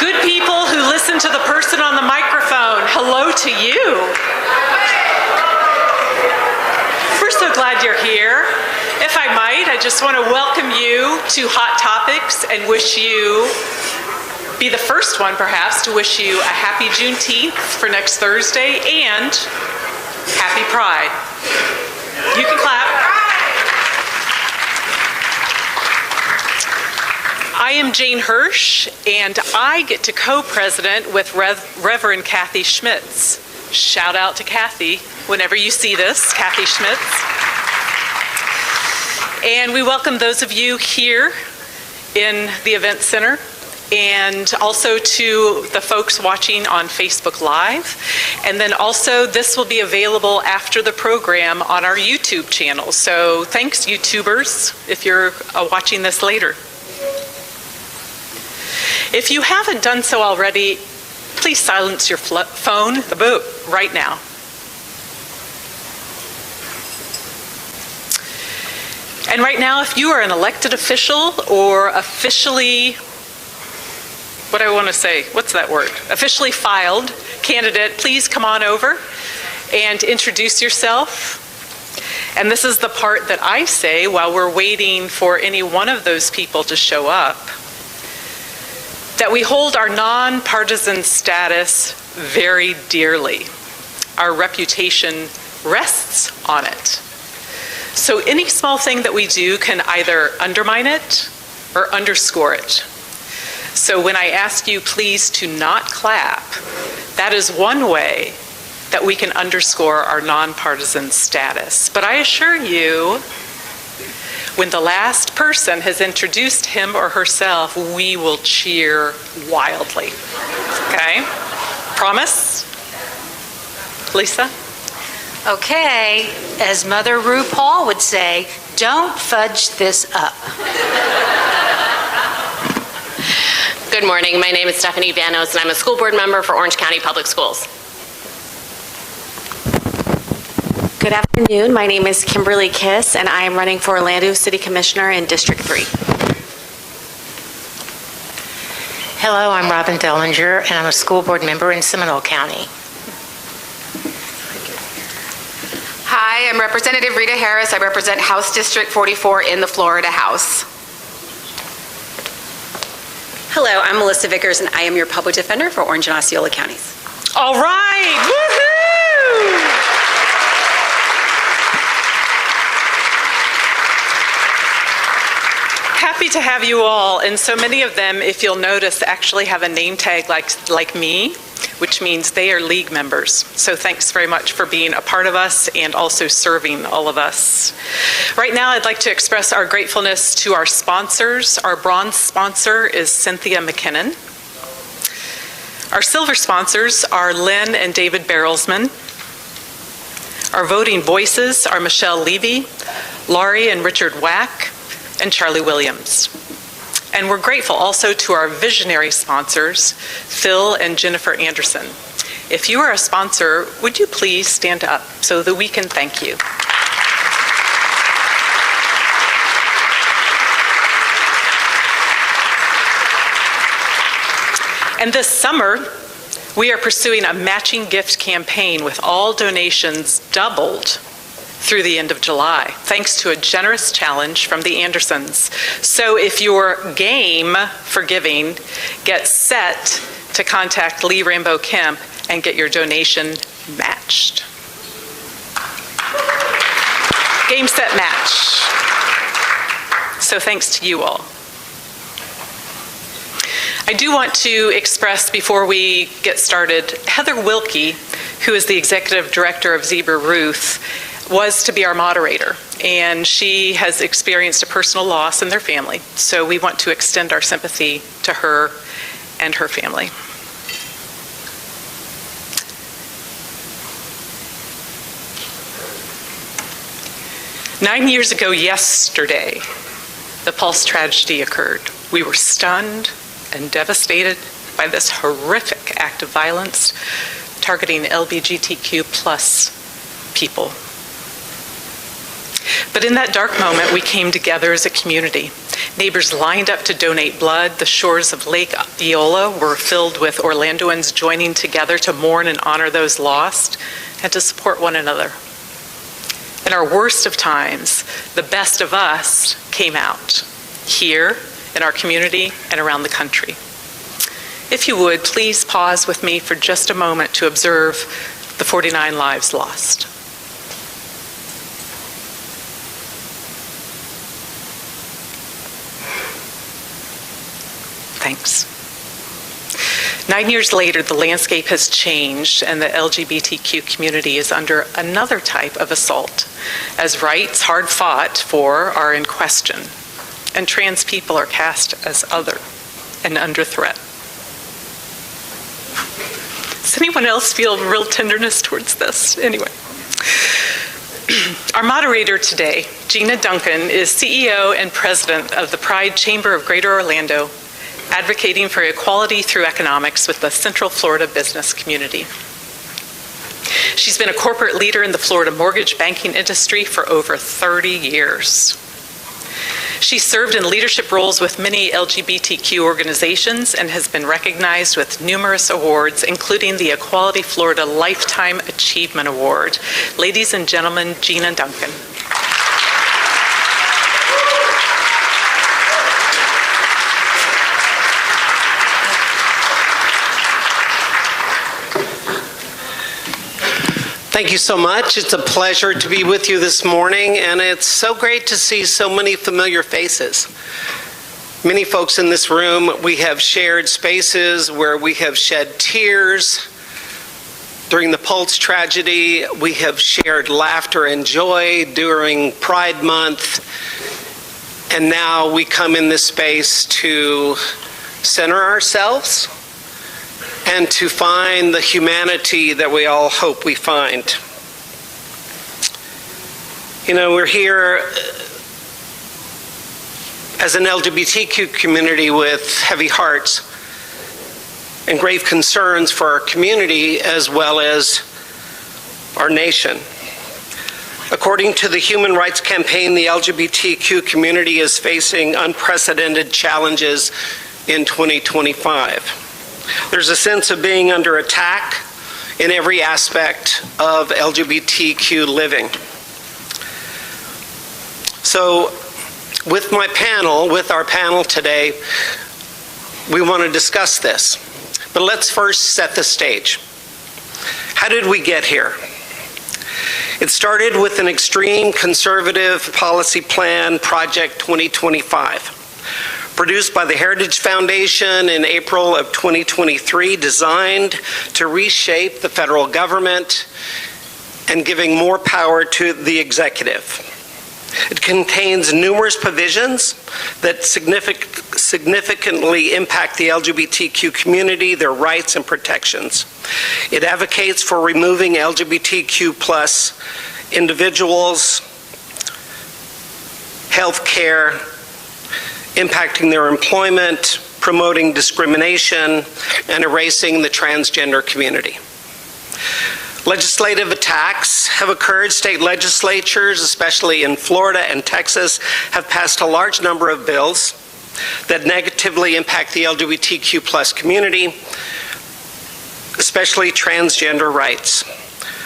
Good people who listen to the person on the microphone, hello to you. We're so glad you're here. If I might, I just want to welcome you to Hot Topics and be the first one perhaps to wish you a happy Juneteenth for next Thursday and happy Pride. You can clap. I am Jane Hirsch, and I get to co-president with Reverend Kathy Schmitz. Shout out to Kathy whenever you see this, Kathy Schmitz. And we welcome those of you here in the event center, and also to the folks watching on Facebook Live. And then also this will be available after the program on our YouTube channel. So thanks, YouTubers, if you're watching this later. If you haven't done so already, please silence your phone right now. And right now, if you are an elected official or officially, officially filed candidate, please come on over and introduce yourself. And this is the part that I say while we're waiting for any one of those people to show up, that we hold our nonpartisan status very dearly. Our reputation rests on it. So any small thing that we do can either undermine it or underscore it. So when I ask you please to not clap, that is one way that we can underscore our nonpartisan status. But I assure you, when the last person has introduced him or herself, we will cheer wildly. Okay? Promise? Lisa? Okay, as Mother RuPaul would say, don't fudge this up. Good morning, my name is Stephanie Vanos, and I'm a school board member for Orange County Public Schools. Good afternoon, my name is Kimberly Kiss, and I am running for Orlando City Commissioner in District 3. Hello, I'm Robin Dellinger, and I'm a school board member in Seminole County. Hi, I'm Representative Rita Harris. I represent House District 44 in the Florida House. Hello, I'm Melissa Vickers, and I am your public defender for Orange and Osceola counties. All right, woohoo! Happy to have you all, and so many of them, if you'll notice, actually have a name tag like me, which means they are league members. So thanks very much for being a part of us and also serving all of us. Right now, I'd like to express our gratefulness to our sponsors. Our bronze sponsor is Cynthia McKinnon. Our silver sponsors are Lynn and David Barrelsman. Our voting voices are Michelle Levy, Laurie and Richard Wack, and Charlie Williams. And we're grateful also to our visionary sponsors, Phil and Jennifer Anderson. If you are a sponsor, would you please stand up so that we can thank you? And this summer, we are pursuing a matching gift campaign with all donations doubled through the end of July, thanks to a generous challenge from the Andersons. So if you're game for giving, get set to contact Lee Rainbow Kemp and get your donation matched. Game, set, match. So thanks to you all. I do want to express, before we get started, Heather Wilkie, who is the executive director of Zebra Ruth, was to be our moderator, and she has experienced a personal loss in their family. So we want to extend our sympathy to her and her family. Nine years ago yesterday, the Pulse tragedy occurred. We were stunned and devastated by this horrific act of violence targeting LGBTQ plus people. But in that dark moment, we came together as a community. Neighbors lined up to donate blood. The shores of Lake Eola were filled with Orlandoans joining together to mourn and honor those lost and to support one another. In our worst of times, the best of us came out, here, in our community, and around the country. If you would, please pause with me for just a moment to observe the 49 lives lost. Thanks. 9 years later, the landscape has changed and the LGBTQ community is under another type of assault, as rights hard fought for are in question, and trans people are cast as other and under threat. Does anyone else feel real tenderness towards this? Anyway. Our moderator today, Gina Duncan, is CEO and president of the Pride Chamber of Greater Orlando, advocating for equality through economics with the Central Florida business community. She's been a corporate leader in the Florida mortgage banking industry for over 30 years. She served in leadership roles with many LGBTQ organizations and has been recognized with numerous awards, including the Equality Florida Lifetime Achievement Award. Ladies and gentlemen, Gina Duncan. Thank you so much. It's a pleasure to be with you this morning, and it's so great to see so many familiar faces. Many folks in this room, we have shared spaces where we have shed tears. During the Pulse tragedy, we have shared laughter and joy during Pride Month, and now we come in this space to center ourselves and to find the humanity that we all hope we find. You know, we're here as an LGBTQ community with heavy hearts and grave concerns for our community as well as our nation. According to the Human Rights Campaign, the LGBTQ community is facing unprecedented challenges in 2025. There's a sense of being under attack in every aspect of LGBTQ living. So with our panel today, we want to discuss this. But let's first set the stage. How did we get here? It started with an extreme conservative policy plan, Project 2025. Produced by the Heritage Foundation in April of 2023, designed to reshape the federal government and giving more power to the executive. It contains numerous provisions that significantly impact the LGBTQ community, their rights and protections. It advocates for removing LGBTQ plus individuals, health care, impacting their employment, promoting discrimination, and erasing the transgender community. Legislative attacks have occurred. State legislatures, especially in Florida and Texas, have passed a large number of bills that negatively impact the LGBTQ plus community, especially transgender rights.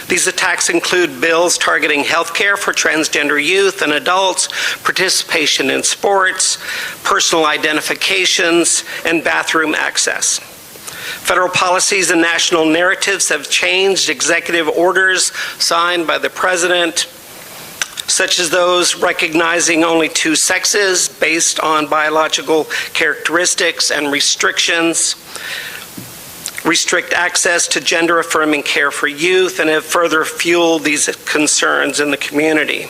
These attacks include bills targeting health care for transgender youth and adults, participation in sports, personal identifications, and bathroom access. Federal policies and national narratives have changed. Executive orders signed by the president, such as those recognizing only two sexes based on biological characteristics and restrictions, restrict access to gender-affirming care for youth, and have further fueled these concerns in the community.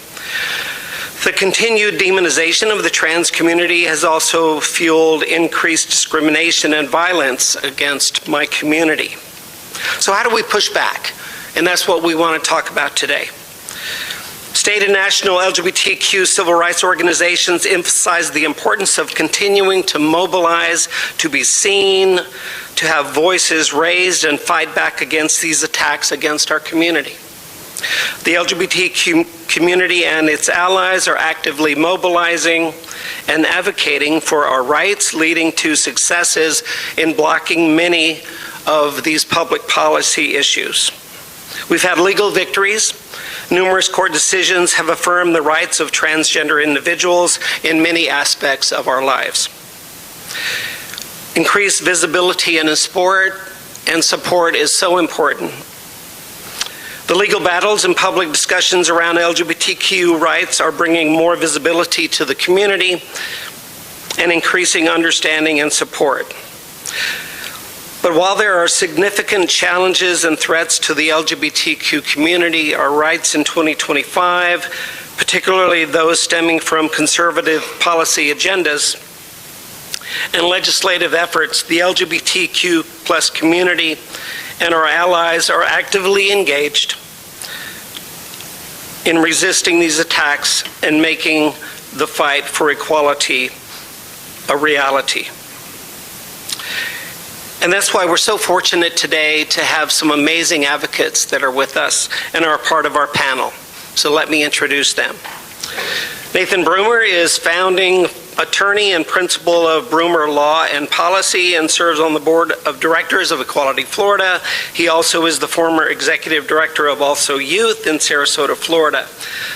The continued demonization of the trans community has also fueled increased discrimination and violence against my community. So how do we push back? And that's what we want to talk about today. State and national LGBTQ civil rights organizations emphasize the importance of continuing to mobilize, to be seen, to have voices raised and fight back against these attacks against our community. The LGBTQ community and its allies are actively mobilizing and advocating for our rights, leading to successes in blocking many of these public policy issues. We've had legal victories. Numerous court decisions have affirmed the rights of transgender individuals in many aspects of our lives. Increased visibility in sport and support is so important. The legal battles and public discussions around LGBTQ rights are bringing more visibility to the community and increasing understanding and support. But while there are significant challenges and threats to the LGBTQ community, our rights in 2025, particularly those stemming from conservative policy agendas and legislative efforts, the LGBTQ plus community and our allies are actively engaged in resisting these attacks and making the fight for equality a reality. And that's why we're so fortunate today to have some amazing advocates that are with us and are part of our panel. So let me introduce them. Nathan Bruemmer is founding attorney and principal of Bruemmer Law and Policy and serves on the board of directors of Equality Florida. He also is the former executive director of Also Youth in Sarasota, Florida,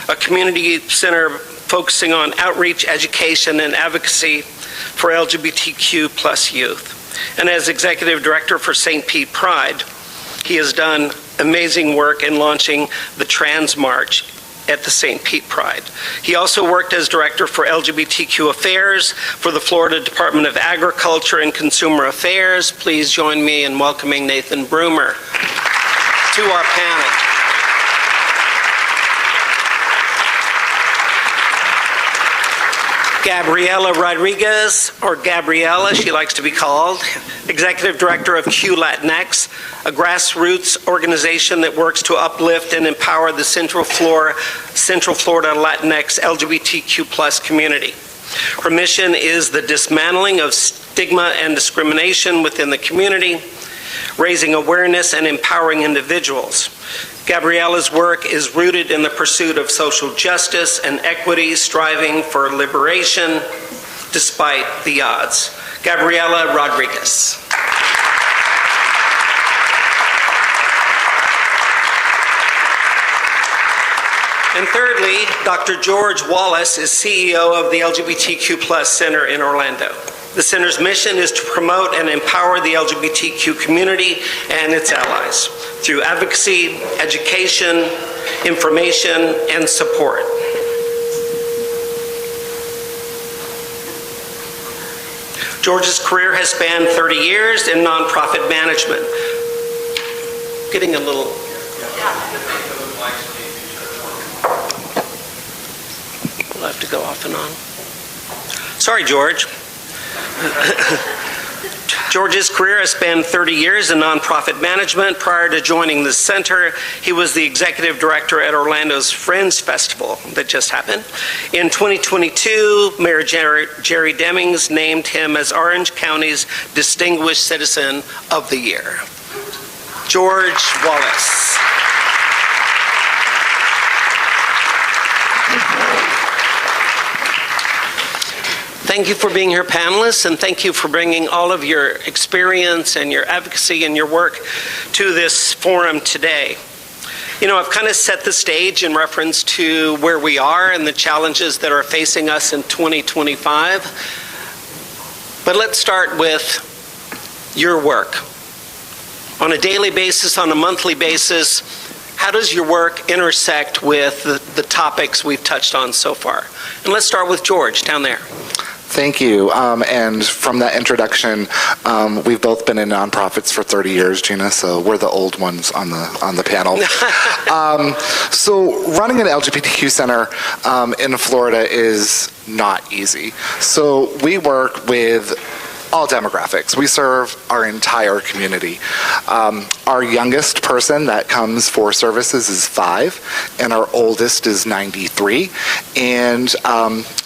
a community center focusing on outreach, education, and advocacy for LGBTQ plus youth. And as executive director for St. Pete Pride, he has done amazing work in launching the Trans March at the St. Pete Pride. He also worked as director for LGBTQ Affairs for the Florida Department of Agriculture and Consumer Affairs. Please join me in welcoming Nathan Bruemmer to our panel. Gabriella Rodriguez, or Gabriella, she likes to be called, Executive Director of QLatinx, a grassroots organization that works to uplift and empower the Central Florida Latinx LGBTQ plus community. Her mission is the dismantling of stigma and discrimination within the community, raising awareness and empowering individuals. Gabriella's work is rooted in the pursuit of social justice and equity, striving for liberation despite the odds. Gabriella Rodriguez. And thirdly, Dr. George Wallace is CEO of the LGBTQ Plus Center in Orlando. The center's mission is to promote and empower the LGBTQ community and its allies through advocacy, education, information, and support. George's career has spanned 30 years in nonprofit management. Getting a little... We'll have to go off and on. Sorry, George. George's career has spanned 30 years in nonprofit management. Prior to joining the center, he was the executive director at Orlando's Friends Festival that just happened. In 2022, Mayor Jerry Demings named him as Orange County's Distinguished Citizen of the Year. George Wallace. Thank you for being here, panelists, and thank you for bringing all of your experience and your advocacy and your work to this forum today. You know, I've kind of set the stage in reference to where we are and the challenges that are facing us in 2025. But let's start with your work. On a daily basis, on a monthly basis, how does your work intersect with the topics we've touched on so far? And let's start with George down there. Thank you. And from that introduction, we've both been in nonprofits for 30 years, Gina, so we're the old ones on the panel. So running an LGBTQ center in Florida is not easy. So we work with all demographics. We serve our entire community. Our youngest person that comes for services is 5, and our oldest is 93. And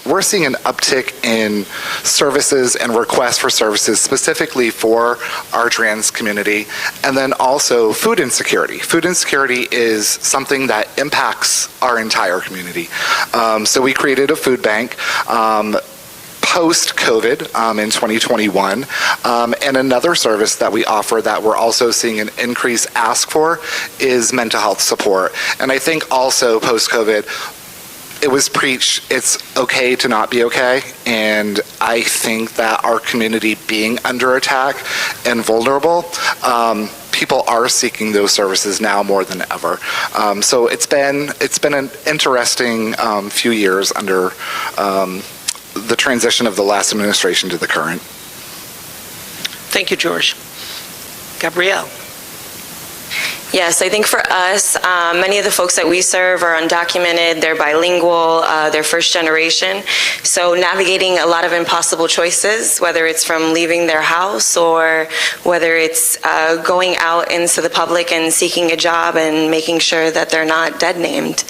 we're seeing an uptick in services and requests for services specifically for our trans community, and then also food insecurity. Food insecurity is something that impacts our entire community. So we created a food bank post-COVID in 2021, and another service that we offer that we're also seeing an increased ask for is mental health support. And I think also post-COVID, it was preached it's okay to not be okay, and I think that our community being under attack and vulnerable, people are seeking those services now more than ever. So it's been an interesting few years under the transition of the last administration to the current. Thank you, George. Gabrielle. Yes, I think for us, many of the folks that we serve are undocumented, they're bilingual, they're first generation. So navigating a lot of impossible choices, whether it's from leaving their house or whether it's going out into the public and seeking a job and making sure that they're not dead named.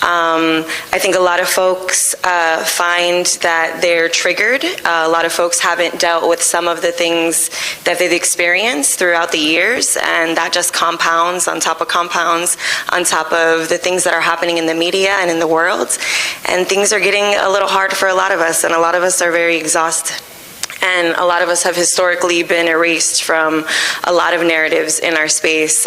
I think a lot of folks find that they're triggered. A lot of folks haven't dealt with some of the things that they've experienced throughout the years, and that just compounds on top of compounds on top of the things that are happening in the media and in the world. And things are getting a little hard for a lot of us, and a lot of us are very exhausted. And a lot of us have historically been erased from a lot of narratives in our space.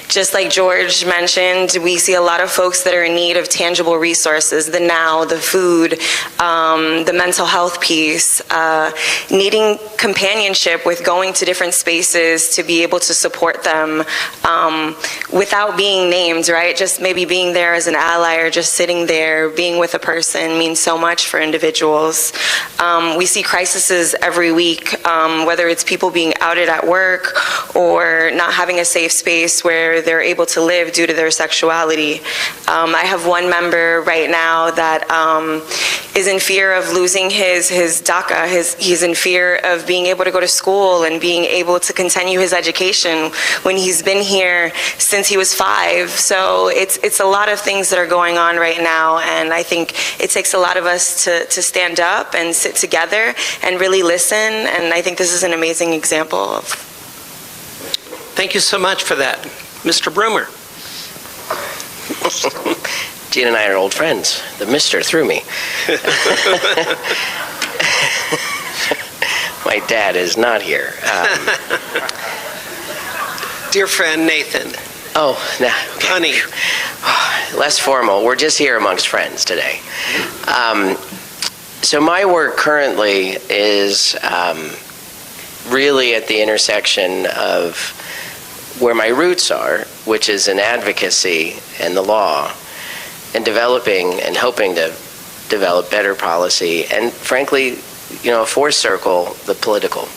Just like George mentioned, we see a lot of folks that are in need of tangible resources, the now, the food, the mental health piece, needing companionship with going to different spaces to be able to support them without being named, right? Just maybe being there as an ally or just sitting there, being with a person means so much for individuals. We see crises every week, whether it's people being outed at work or not having a safe space where they're able to live due to their sexuality. I have one member right now that is in fear of losing his DACA. He's in fear of being able to go to school and being able to continue his education when he's been here since he was 5. So it's a lot of things that are going on right now, and I think it takes a lot of us to stand up and sit together and really listen, and I think this is an amazing example of. Thank you so much for that. Mr. Bruemmer. Gina and I are old friends. The mister threw me. My dad is not here. Dear friend Nathan. Oh, nah, okay. Honey. Less formal. We're just here amongst friends today. So my work currently is really at the intersection of where my roots are, which is in advocacy and the law, and developing and hoping to develop better policy, and frankly, a fourth circle, the political.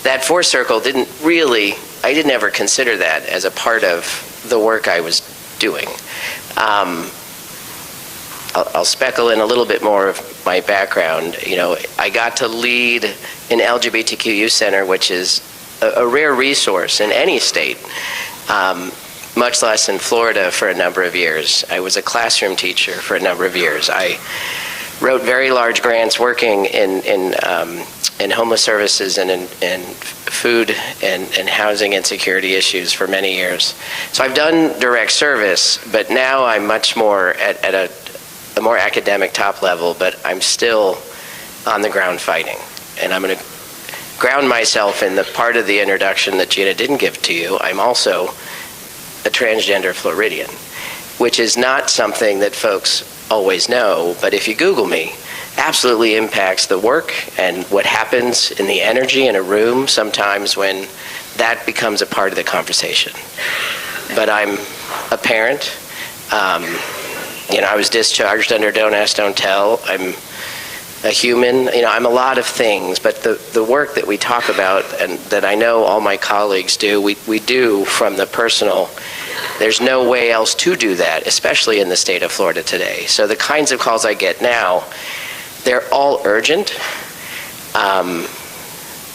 That fourth circle I didn't ever consider that as a part of the work I was doing. I'll speckle in a little bit more of my background. I got to lead an LGBTQ youth center, which is a rare resource in any state, much less in Florida for a number of years. I was a classroom teacher for a number of years. I wrote very large grants working in homeless services and in food and housing insecurity issues for many years. So I've done direct service, but now I'm much more at a more academic top level, but I'm still on the ground fighting. And I'm going to ground myself in the part of the introduction that Gina didn't give to you. I'm also a transgender Floridian, which is not something that folks always know, but if you Google me, absolutely impacts the work and what happens in the energy in a room sometimes when that becomes a part of the conversation. But I'm a parent. I was discharged under Don't Ask, Don't Tell. I'm a human. I'm a lot of things, but the work that we talk about and that I know all my colleagues do, we do from the personal. There's no way else to do that, especially in the state of Florida today. So the kinds of calls I get now, they're all urgent.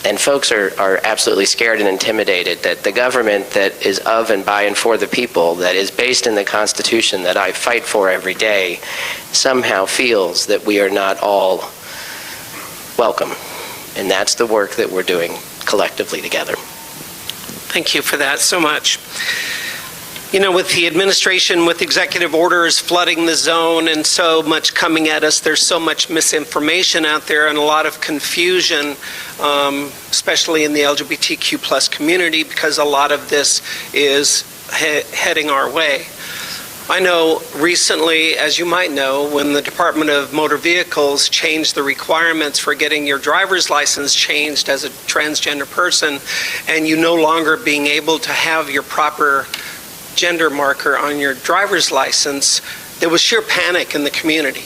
And folks are absolutely scared and intimidated that the government that is of and by and for the people, that is based in the Constitution that I fight for every day, somehow feels that we are not all welcome. And that's the work that we're doing collectively together. Thank you for that so much. You know, with the administration, with executive orders flooding the zone and so much coming at us, there's so much misinformation out there and a lot of confusion, especially in the LGBTQ plus community, because a lot of this is heading our way. I know recently, as you might know, when the Department of Motor Vehicles changed the requirements for getting your driver's license changed as a transgender person, and you no longer being able to have your proper gender marker on your driver's license, there was sheer panic in the community.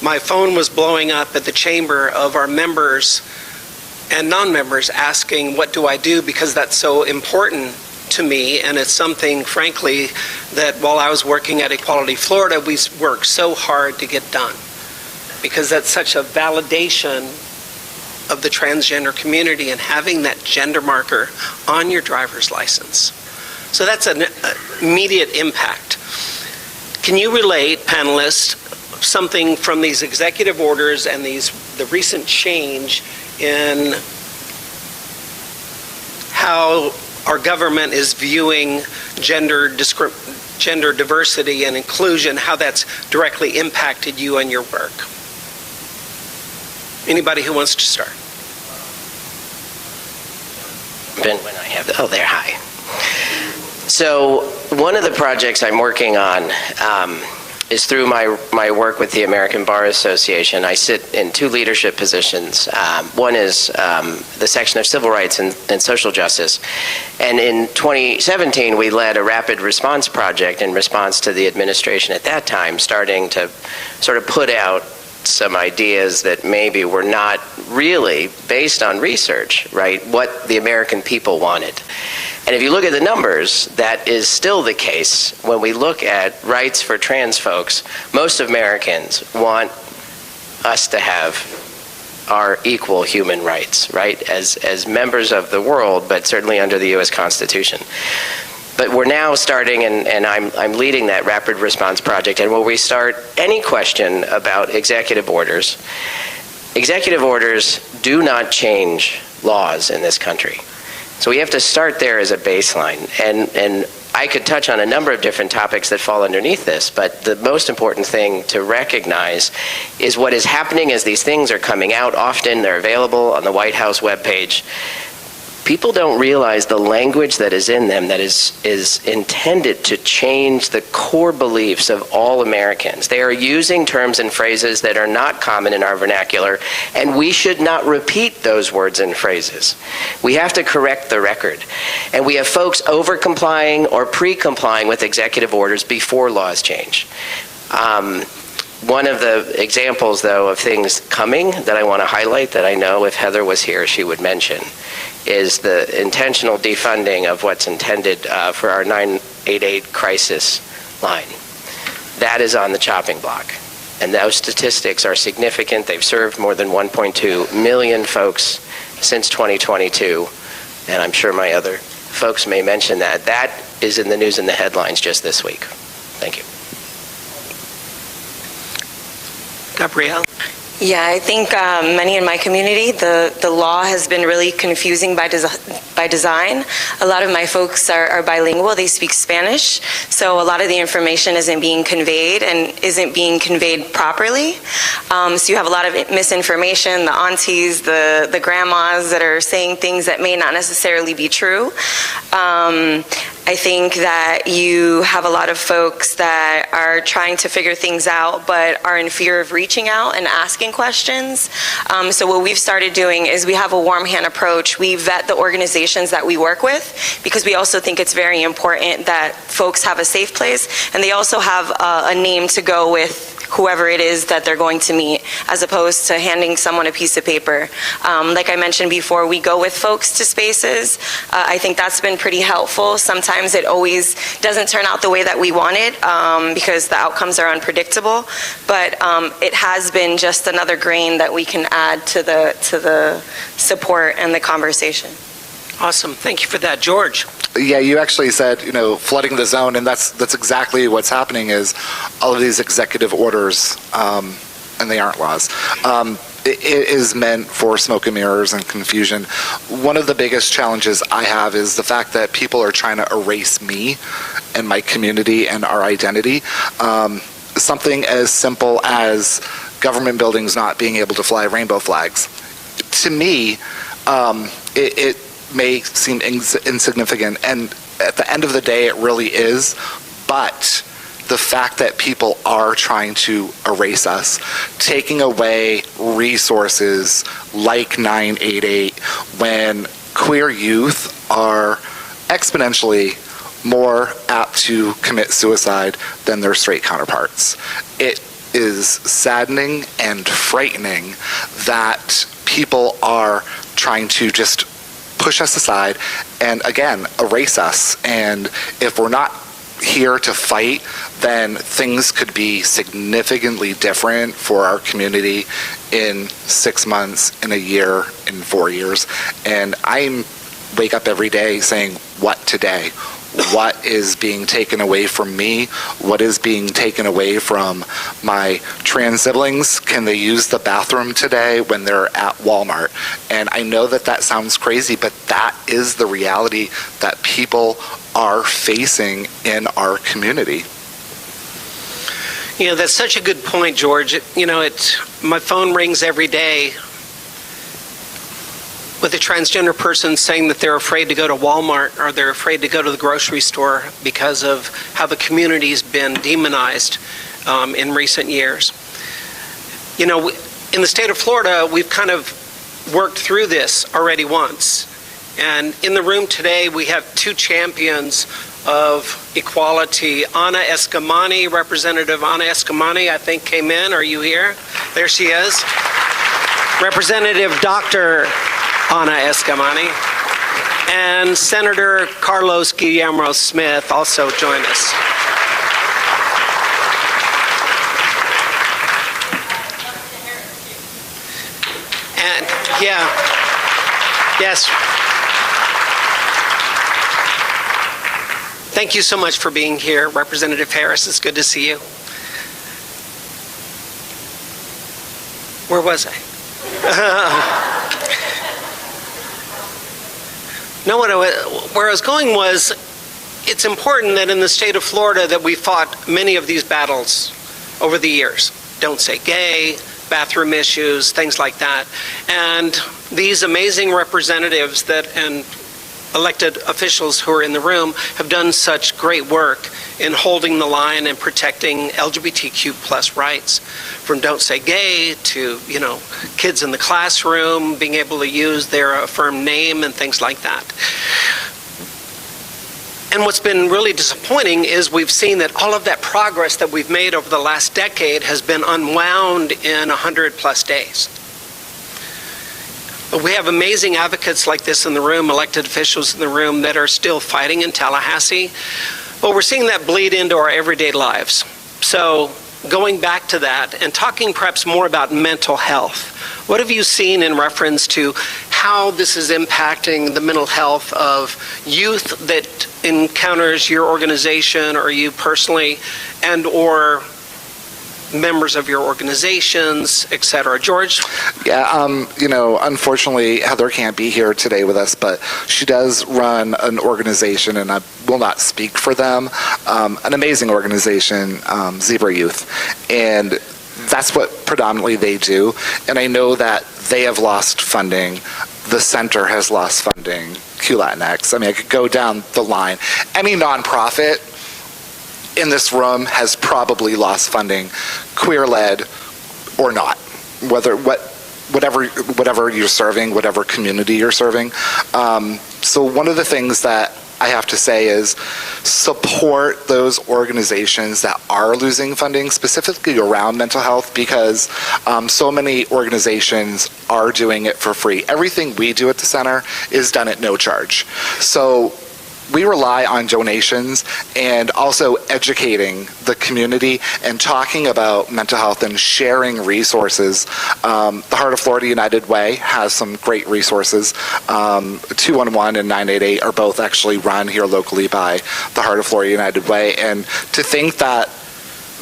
My phone was blowing up at the chamber of our members and non-members asking, what do I do? Because that's so important to me, and it's something, frankly, that while I was working at Equality Florida, we worked so hard to get done, because that's such a validation of the transgender community and having that gender marker on your driver's license. So that's an immediate impact. Can you relate, panelists, something from these executive orders and the recent change in how our government is viewing gender diversity and inclusion, how that's directly impacted you and your work? Anybody who wants to start? Ben, when I have oh, there, hi. So one of the projects I'm working on is through my work with the American Bar Association. I sit in two leadership positions. One is the section of civil rights and social justice. And in 2017, we led a rapid response project in response to the administration at that time, starting to sort of put out some ideas that maybe were not really based on research, right? What the American people wanted. And if you look at the numbers, that is still the case. When we look at rights for trans folks, most Americans want us to have our equal human rights, right? As members of the world, but certainly under the U.S. Constitution. But we're now starting, and I'm leading that rapid response project, and when we start any question about executive orders do not change laws in this country. So we have to start there as a baseline. And I could touch on a number of different topics that fall underneath this, but the most important thing to recognize is what is happening as these things are coming out. Often they're available on the White House webpage. People don't realize the language that is in them that is intended to change the core beliefs of all Americans. They are using terms and phrases that are not common in our vernacular, and we should not repeat those words and phrases. We have to correct the record. And we have folks over-complying or pre-complying with executive orders before laws change. One of the examples, though, of things coming that I want to highlight that I know if Heather was here, she would mention, is the intentional defunding of what's intended for our 988 crisis line. That is on the chopping block. And those statistics are significant. They've served more than 1.2 million folks since 2022. And I'm sure my other folks may mention that. That is in the news and the headlines just this week. Thank you. Gabrielle? Yeah, I think many in my community, the law has been really confusing by design. A lot of my folks are bilingual, they speak Spanish, so a lot of the information isn't being conveyed and isn't being conveyed properly. So you have a lot of misinformation, the aunties, the grandmas that are saying things that may not necessarily be true. I think that you have a lot of folks that are trying to figure things out but are in fear of reaching out and asking questions. So what we've started doing is we have a warm hand approach. We vet the organizations that we work with because we also think it's very important that folks have a safe place and they also have a name to go with whoever it is that they're going to meet, as opposed to handing someone a piece of paper. Like I mentioned before, we go with folks to spaces. I think that's been pretty helpful. Sometimes it always doesn't turn out the way that we want it because the outcomes are unpredictable, but it has been just another grain that we can add to the support and the conversation. Awesome. Thank you for that. George? Yeah, you actually said, flooding the zone, and that's exactly what's happening is all of these executive orders, and they aren't laws. It is meant for smoke and mirrors and confusion. One of the biggest challenges I have is the fact that people are trying to erase me and my community and our identity. Something as simple as government buildings not being able to fly rainbow flags. To me, it may seem insignificant, and at the end of the day, it really is, but the fact that people are trying to erase us, taking away resources like 988, when queer youth are exponentially more apt to commit suicide than their straight counterparts. It is saddening and frightening that people are trying to just push us aside and, again, erase us. And if we're not here to fight, then things could be significantly different for our community in 6 months, in a year, in 4 years. And I wake up every day saying, what today? What is being taken away from me? What is being taken away from my trans siblings? Can they use the bathroom today when they're at Walmart? And I know that sounds crazy, but that is the reality that people are facing in our community. That's such a good point, George. My phone rings every day with a transgender person saying that they're afraid to go to Walmart or they're afraid to go to the grocery store because of how the community's been demonized in recent years. In the state of Florida, we've kind of worked through this already once. And in the room today, we have two champions of equality. Ana Escamani, Representative Ana Escamani, I think came in. Are you here? There she is. Representative Dr. Ana Escamani, and Senator Carlos Guillermo Smith also join us. And yes. Thank you so much for being here, Representative Harris. It's good to see you. Where was I? No, where I was going was, it's important that in the state of Florida that we fought many of these battles over the years. Don't say gay, bathroom issues, things like that. And these amazing representatives and elected officials who are in the room have done such great work in holding the line and protecting LGBTQ plus rights, from Don't Say Gay to, kids in the classroom being able to use their affirmed name and things like that. And what's been really disappointing is we've seen that all of that progress that we've made over the last decade has been unwound in 100 plus days. But we have amazing advocates like this in the room, elected officials in the room that are still fighting in Tallahassee. But we're seeing that bleed into our everyday lives. So going back to that and talking perhaps more about mental health, what have you seen in reference to how this is impacting the mental health of youth that encounters your organization or you personally, and or members of your organizations, et cetera? George? Yeah, unfortunately, Heather can't be here today with us, but she does run an organization, and I will not speak for them, an amazing organization, Zebra Youth. And that's what predominantly they do. And I know that they have lost funding. The center has lost funding, QLatinx. I could go down the line. Any nonprofit in this room has probably lost funding, queer-led or not, whatever you're serving, whatever community you're serving. So one of the things that I have to say is support those organizations that are losing funding, specifically around mental health, because so many organizations are doing it for free. Everything we do at the center is done at no charge. So we rely on donations and also educating the community and talking about mental health and sharing resources. The Heart of Florida United Way has some great resources. 211 and 988 are both actually run here locally by the Heart of Florida United Way. And to think that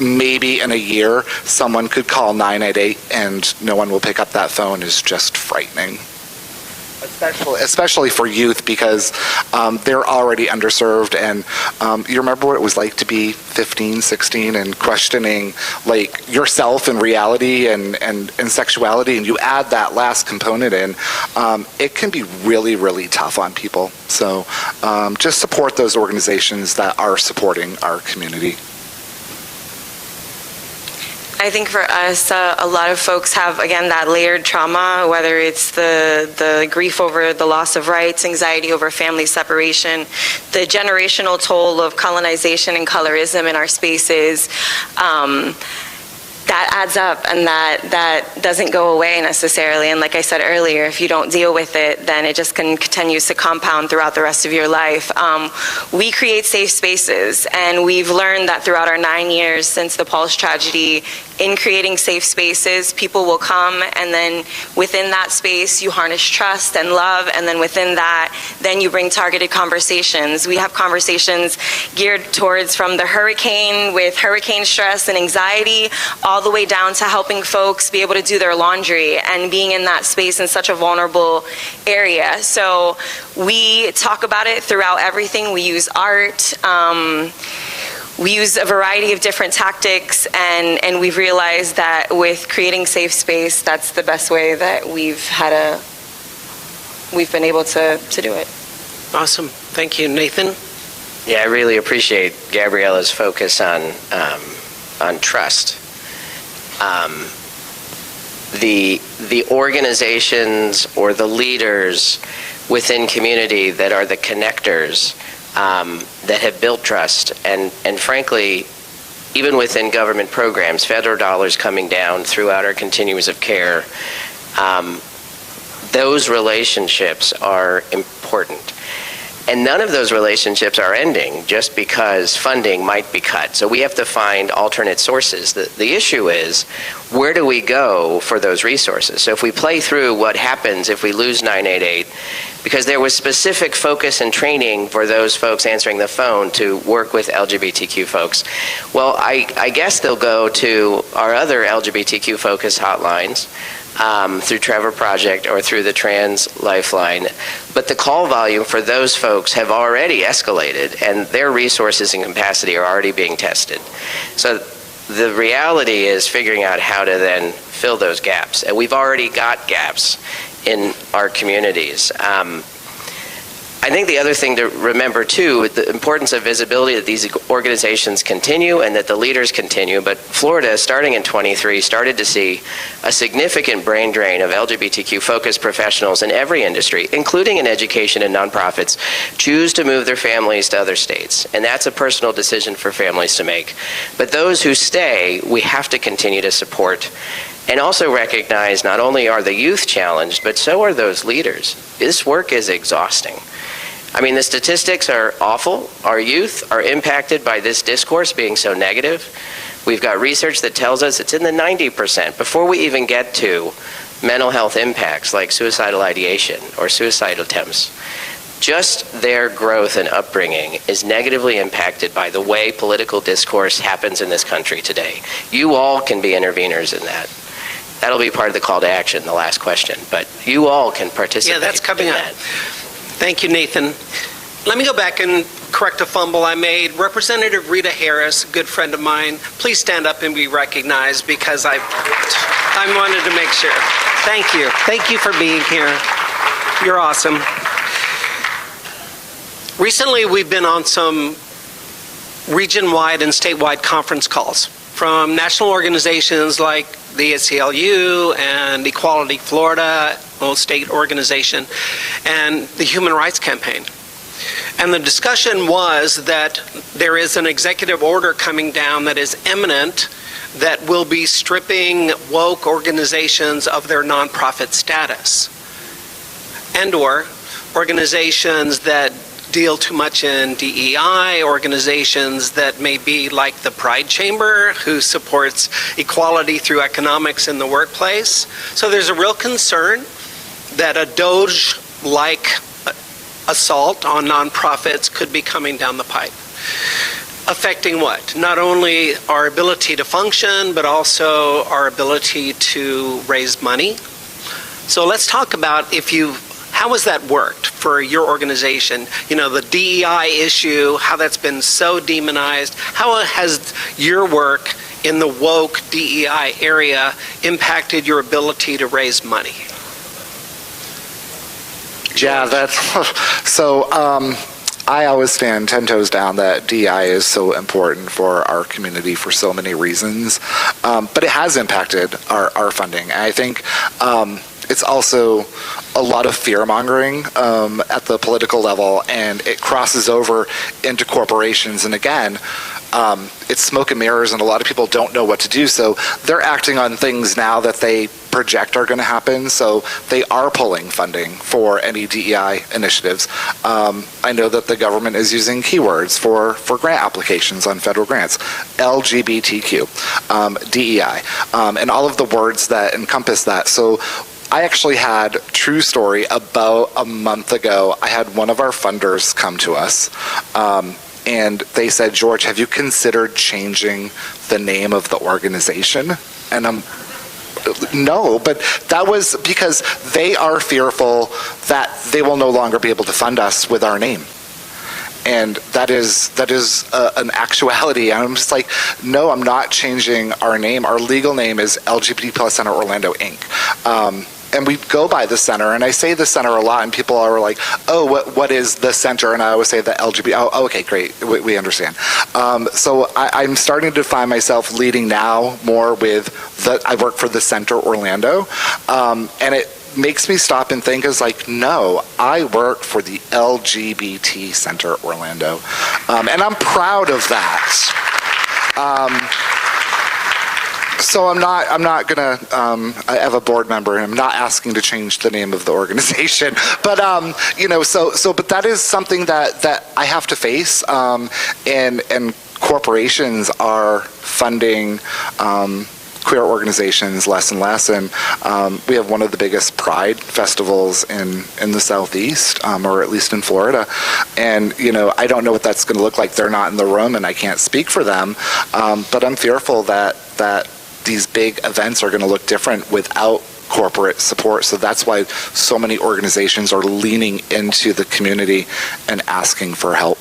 maybe in a year someone could call 988 and no one will pick up that phone is just frightening. Especially for youth, because they're already underserved, and you remember what it was like to be 15, 16 and questioning like yourself and reality and sexuality, and you add that last component in, it can be really, really tough on people. So just support those organizations that are supporting our community. I think for us, a lot of folks have, again, that layered trauma, whether it's the grief over the loss of rights, anxiety over family separation, the generational toll of colonization and colorism in our spaces. That adds up, and that doesn't go away necessarily. And like I said earlier, if you don't deal with it, then it just continues to compound throughout the rest of your life. We create safe spaces, and we've learned that throughout our 9 years since the Pulse tragedy, in creating safe spaces, people will come, and then within that space, you harness trust and love, and then within that, then you bring targeted conversations. We have conversations geared towards from the hurricane with hurricane stress and anxiety, all the way down to helping folks be able to do their laundry and being in that space in such a vulnerable area. So we talk about it throughout everything. We use art. We use a variety of different tactics, and we've realized that with creating safe space, that's the best way that we've been able to do it. Awesome. Thank you. Nathan? Yeah, I really appreciate Gabriella's focus on trust. The organizations or the leaders within community that are the connectors that have built trust, and frankly, even within government programs, federal dollars coming down throughout our continuums of care, those relationships are important. And none of those relationships are ending just because funding might be cut. So we have to find alternate sources. The issue is, where do we go for those resources? So if we play through what happens if we lose 988, because there was specific focus and training for those folks answering the phone to work with LGBTQ folks. Well, I guess they'll go to our other LGBTQ focus hotlines, through Trevor Project or through the Trans Lifeline. But the call volume for those folks have already escalated, and their resources and capacity are already being tested. So the reality is figuring out how to then fill those gaps. And we've already got gaps in our communities. I think the other thing to remember too, the importance of visibility, that these organizations continue and that the leaders continue. But Florida, starting in 23, started to see a significant brain drain of LGBTQ focused professionals in every industry, including in education and nonprofits, choose to move their families to other states. And that's a personal decision for families to make. But those who stay, we have to continue to support. And also recognize not only are the youth challenged, but so are those leaders. This work is exhausting. I mean, the statistics are awful. Our youth are impacted by this discourse being so negative. We've got research that tells us it's in the 90% before we even get to mental health impacts like suicidal ideation or suicide attempts. Just their growth and upbringing is negatively impacted by the way political discourse happens in this country today. You all can be interveners in that. That'll be part of the call to action, the last question. But you all can participate. Yeah, that's coming in up. that. Thank you, Nathan. Let me go back and correct a fumble I made. Representative Rita Harris, a good friend of mine, please stand up and be recognized because I wanted to make sure. Thank you. Thank you for being here. You're awesome. Recently, we've been on some region-wide and statewide conference calls from national organizations like the ACLU and Equality Florida, state organization, and the Human Rights Campaign. And the discussion was that there is an executive order coming down that is imminent that will be stripping woke organizations of their nonprofit status, and/or organizations that deal too much in DEI, organizations that may be like the Pride Chamber, who supports equality through economics in the workplace. So there's a real concern that a DOJ-like assault on nonprofits could be coming down the pipe. Affecting what? Not only our ability to function, but also our ability to raise money. So let's talk about how has that worked for your organization? You know, the DEI issue, how that's been so demonized. How has your work in the woke DEI area impacted your ability to raise money? Yeah, I always stand 10 toes down that DEI is so important for our community for so many reasons, but it has impacted our funding. And I think it's also a lot of fear-mongering at the political level, and it crosses over into corporations. And again, it's smoke and mirrors, and a lot of people don't know what to do. So they're acting on things now that they project are going to happen. So they are pulling funding for any DEI initiatives. I know that the government is using keywords for grant applications on federal grants, LGBTQ, DEI, and all of the words that encompass that. So I actually had, true story, about a month ago, I had one of our funders come to us, and they said, "George, have you considered changing the name of the organization?" And no, but that was because they are fearful that they will no longer be able to fund us with our name. And that is an actuality. And I'm just like, no, I'm not changing our name. Our legal name is LGBT Plus Center Orlando, Inc. And we go by the center, and I say the center a lot, and people are like, "Oh, what is the center?" And I always say the LGBT. Oh, okay, great, we understand. So I'm starting to find myself leading now more with I work for the Center Orlando, and it makes me stop and think, is like, no, I work for the LGBT Center Orlando, and I'm proud of that. So I'm not gonna. I have a board member, and I'm not asking to change the name of the organization. But but that is something that I have to face. And corporations are funding queer organizations less and less, and we have one of the biggest pride festivals in the Southeast, or at least in Florida. And I don't know what that's going to look like. They're not in the room, and I can't speak for them. But I'm fearful that these big events are going to look different without corporate support. So that's why so many organizations are leaning into the community and asking for help.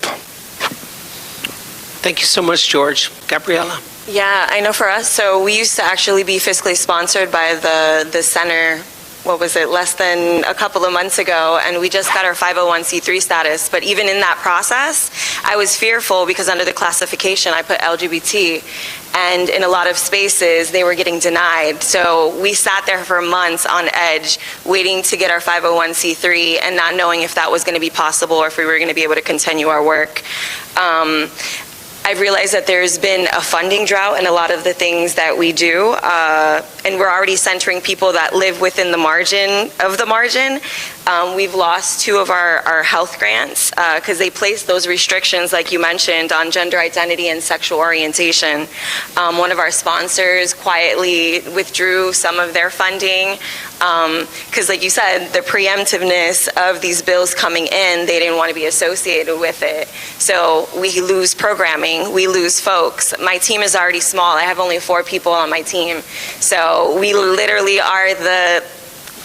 Thank you so much, George. Gabriella? Yeah, I know for us, so we used to actually be fiscally sponsored by the center, what was it, less than a couple of months ago, and we just got our 501c3 status. But even in that process, I was fearful because under the classification I put LGBT, and in a lot of spaces they were getting denied. So we sat there for months on edge waiting to get our 501c3 and not knowing if that was going to be possible or if we were going to be able to continue our work. I've realized that there's been a funding drought in a lot of the things that we do, and we're already centering people that live within the margin of the margin. We've lost 2 of our health grants because they placed those restrictions, like you mentioned, on gender identity and sexual orientation. One of our sponsors quietly withdrew some of their funding because, like you said, the preemptiveness of these bills coming in, they didn't want to be associated with it. So we lose programming, we lose folks. My team is already small. I have only 4 people on my team. So we literally are the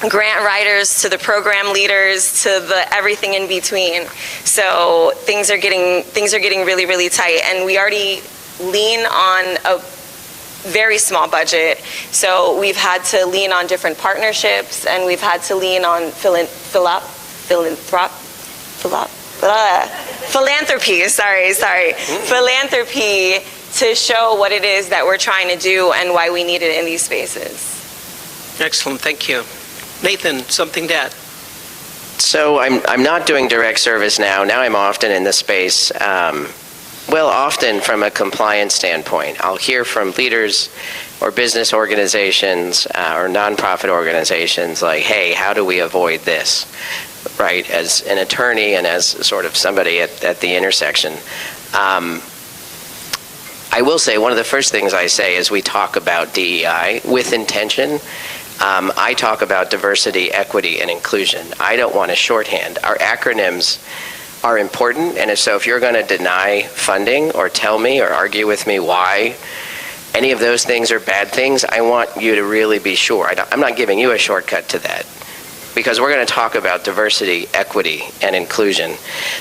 grant writers to the program leaders to the everything in between. So things are getting really, really tight, and we already lean on a very small budget. So we've had to lean on different partnerships, and we've had to lean on philanthropy, philanthropy to show what it is that we're trying to do and why we need it in these spaces. Excellent, thank you. Nathan, something to add? So I'm not doing direct service now. Now I'm often in the space, often from a compliance standpoint. I'll hear from leaders or business organizations or nonprofit organizations like, hey, how do we avoid this? Right, as an attorney and as sort of somebody at the intersection. I will say one of the first things I say is we talk about DEI with intention. I talk about diversity, equity, and inclusion. I don't want to shorthand. Our acronyms are important, and if you're going to deny funding or tell me or argue with me why any of those things are bad things, I want you to really be sure. I'm not giving you a shortcut to that, because we're going to talk about diversity, equity, and inclusion.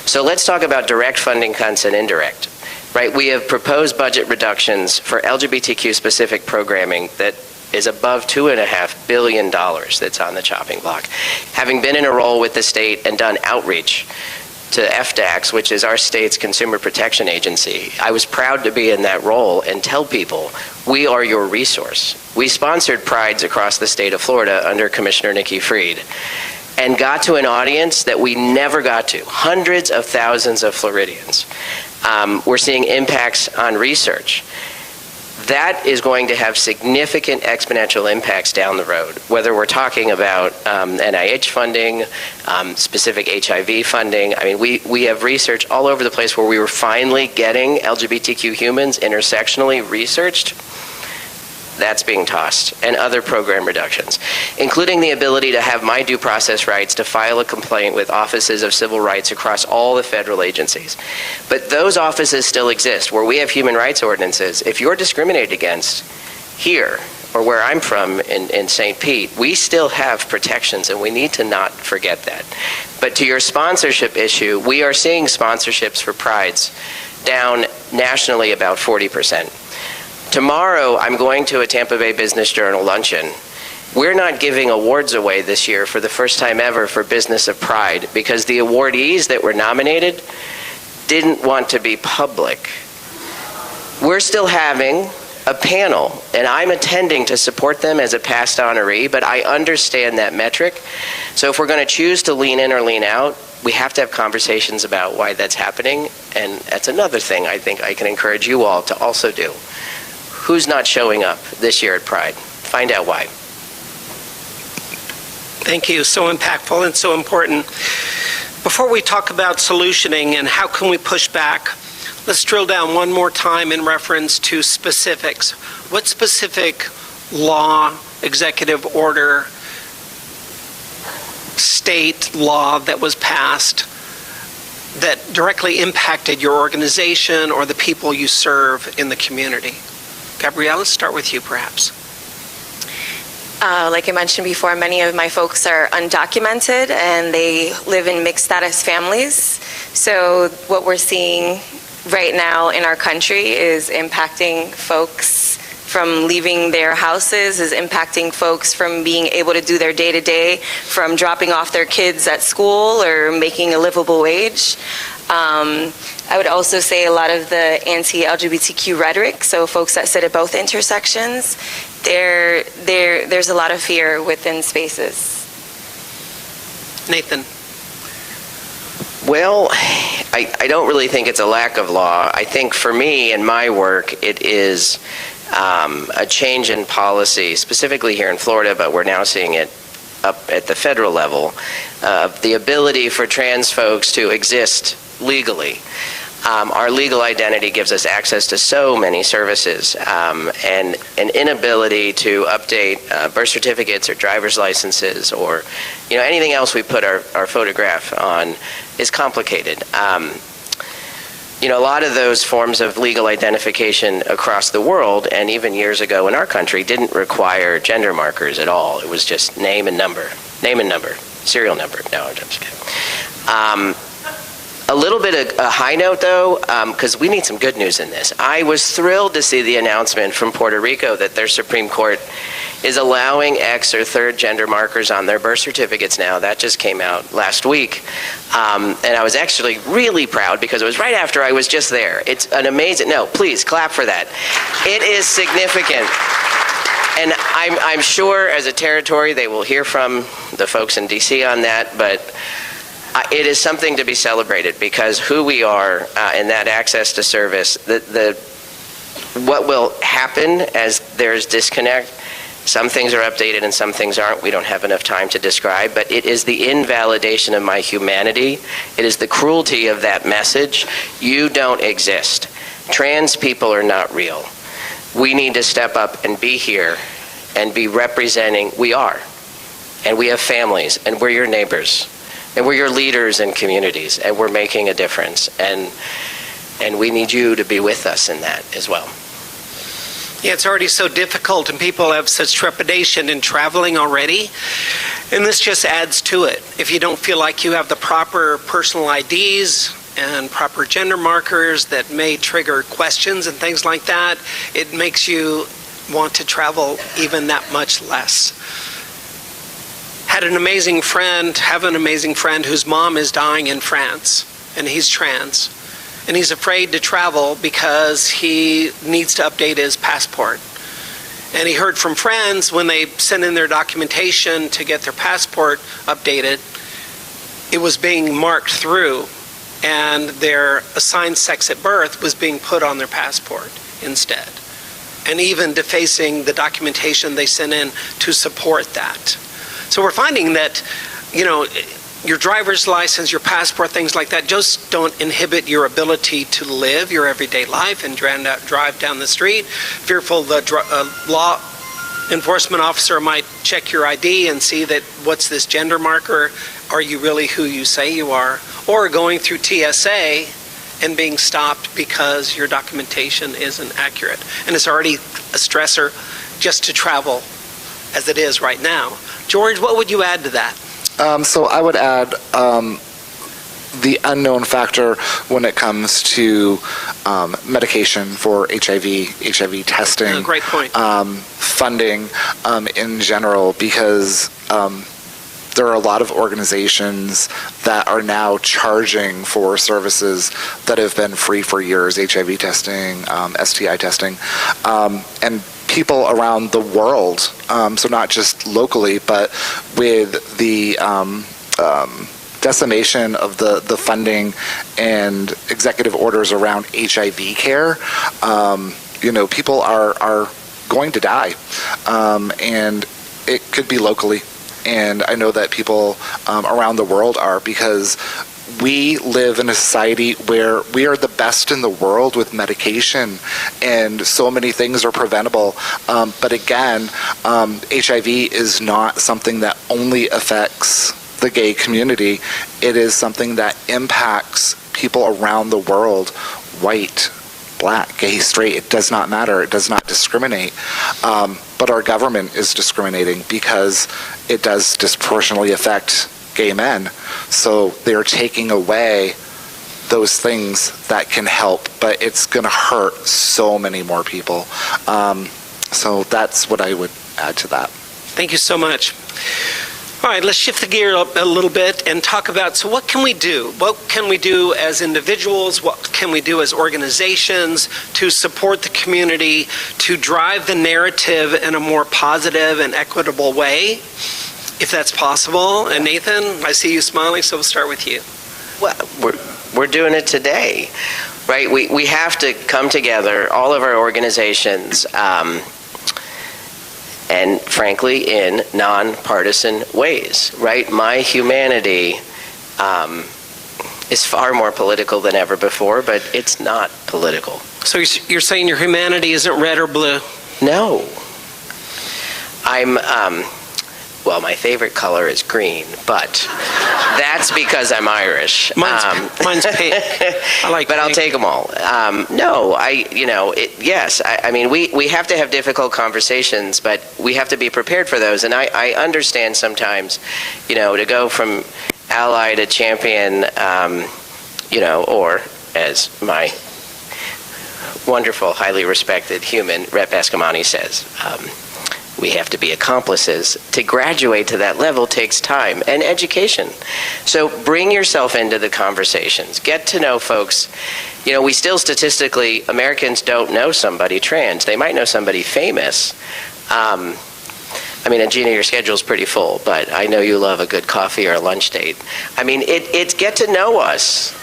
So let's talk about direct funding cuts and indirect. Right, we have proposed budget reductions for LGBTQ-specific programming that is above $2.5 billion that's on the chopping block. Having been in a role with the state and done outreach to FDACS, which is our state's consumer protection agency, I was proud to be in that role and tell people, we are your resource. We sponsored prides across the state of Florida under Commissioner Nikki Fried and got to an audience that we never got to, hundreds of thousands of Floridians. We're seeing impacts on research. That is going to have significant exponential impacts down the road, whether we're talking about NIH funding, specific HIV funding. I mean, we have research all over the place where we were finally getting LGBTQ humans intersectionally researched. That's being tossed, and other program reductions, including the ability to have my due process rights to file a complaint with offices of civil rights across all the federal agencies. But those offices still exist where we have human rights ordinances. If you're discriminated against here, or where I'm from in St. Pete, we still have protections, and we need to not forget that. But to your sponsorship issue, we are seeing sponsorships for prides down nationally about 40%. Tomorrow, I'm going to a Tampa Bay Business Journal luncheon. We're not giving awards away this year for the first time ever for Business of Pride because the awardees that were nominated didn't want to be public. We're still having a panel, and I'm attending to support them as a past honoree, but I understand that metric. So if we're going to choose to lean in or lean out, we have to have conversations about why that's happening, and that's another thing I think I can encourage you all to also do. Who's not showing up this year at Pride? Find out why. Thank you. So impactful and so important. Before we talk about solutioning and how can we push back, let's drill down one more time in reference to specifics. What specific law, executive order, state law that was passed that directly impacted your organization or the people you serve in the community? Gabriella, let's start with you, perhaps. Like I mentioned before, many of my folks are undocumented and they live in mixed status families. So what we're seeing right now in our country is impacting folks from leaving their houses, is impacting folks from being able to do their day-to-day, from dropping off their kids at school or making a livable wage. I would also say a lot of the anti-LGBTQ rhetoric, so folks that sit at both intersections, there's a lot of fear within spaces. Nathan. Well, I don't really think it's a lack of law. I think for me and my work, it is a change in policy, specifically here in Florida, but we're now seeing it up at the federal level, the ability for trans folks to exist legally. Our legal identity gives us access to so many services, and an inability to update birth certificates or driver's licenses or anything else we put our photograph on is complicated. A lot of those forms of legal identification across the world, and even years ago in our country, didn't require gender markers at all. It was just name and number, serial number. No, I'm just kidding. A little bit of a high note, though, because we need some good news in this. I was thrilled to see the announcement from Puerto Rico that their Supreme Court is allowing X or third gender markers on their birth certificates now. That just came out last week. And I was actually really proud because it was right after I was just there. It's an amazing, no, please clap for that. It is significant. And I'm sure as a territory they will hear from the folks in DC on that, but It is something to be celebrated because who we are and that access to service, what will happen as there's disconnect, some things are updated and some things aren't. We don't have enough time to describe, but it is the invalidation of my humanity. It is the cruelty of that message. You don't exist. Trans people are not real. We need to step up and be here and be representing. We are. And we have families, and we're your neighbors. And we're your leaders in communities, and we're making a difference. And we need you to be with us in that as well. Yeah, it's already so difficult, and people have such trepidation in traveling already, and this just adds to it. If you don't feel like you have the proper personal IDs and proper gender markers that may trigger questions and things like that, it makes you want to travel even that much less. Have an amazing friend whose mom is dying in France, and he's trans. And he's afraid to travel because he needs to update his passport. And he heard from friends when they sent in their documentation to get their passport updated, it was being marked through, and their assigned sex at birth was being put on their passport instead. And even defacing the documentation they sent in to support that. So we're finding that, your driver's license, your passport, things like that just don't inhibit your ability to live your everyday life and drive down the street. Fearful the law enforcement officer might check your ID and see that what's this gender marker? Are you really who you say you are? Or going through TSA and being stopped because your documentation isn't accurate. And it's already a stressor just to travel as it is right now. George, what would you add to that? So I would add the unknown factor when it comes to medication for HIV testing. Great point. Funding in general, because there are a lot of organizations that are now charging for services that have been free for years, HIV testing, STI testing, and people around the world, so not just locally, but with the decimation of the funding and executive orders around HIV care, people are going to die, and it could be locally. And I know that people around the world are, because we live in a society where we are the best in the world with medication, and so many things are preventable. But again, HIV is not something that only affects the gay community. It is something that impacts people around the world, white, black, gay, straight. It does not matter. It does not discriminate. But our government is discriminating because it does disproportionately affect gay men. So they're taking away those things that can help, but it's going to hurt so many more people. So that's what I would add to that. Thank you so much. All right, let's shift the gear up a little bit and talk about, so what can we do? What can we do as individuals? What can we do as organizations to support the community, to drive the narrative in a more positive and equitable way, if that's possible? And Nathan, I see you smiling, so we'll start with you. Well, we're doing it today, right? We have to come together, all of our organizations, and frankly, in nonpartisan ways, right? My humanity is far more political than ever before, but it's not political. So you're saying your humanity isn't red or blue? No. Well, my favorite color is green, but that's because I'm Irish. Mine's pink. I like but pink. I'll take them all. I mean, we have to have difficult conversations, but we have to be prepared for those. And I understand sometimes, to go from ally to champion, or as my wonderful, highly respected human, Rep Escamani says, we have to be accomplices. To graduate to that level takes time and education. So bring yourself into the conversations. Get to know folks. We still statistically, Americans don't know somebody trans. They might know somebody famous. I mean, and Gina, your schedule's pretty full, but I know you love a good coffee or a lunch date. I mean, it's get to know us.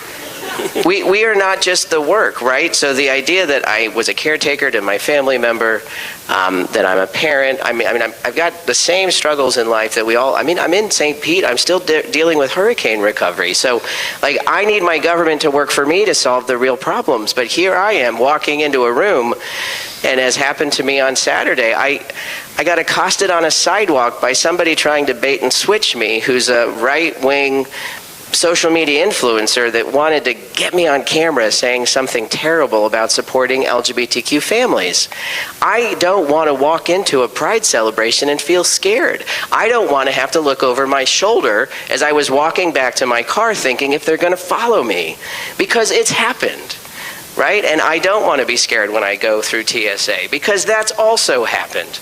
We are not just the work, right? So the idea that I was a caretaker to my family member, that I'm a parent, I've got the same struggles in life that we all, I'm in St. Pete, I'm still dealing with hurricane recovery. So, like, I need my government to work for me to solve the real problems. But here I am walking into a room, and as happened to me on Saturday, I got accosted on a sidewalk by somebody trying to bait and switch me, who's a right-wing social media influencer that wanted to get me on camera saying something terrible about supporting LGBTQ families. I don't want to walk into a pride celebration and feel scared. I don't want to have to look over my shoulder as I was walking back to my car thinking if they're going to follow me, because it's happened, right? And I don't want to be scared when I go through TSA, because that's also happened.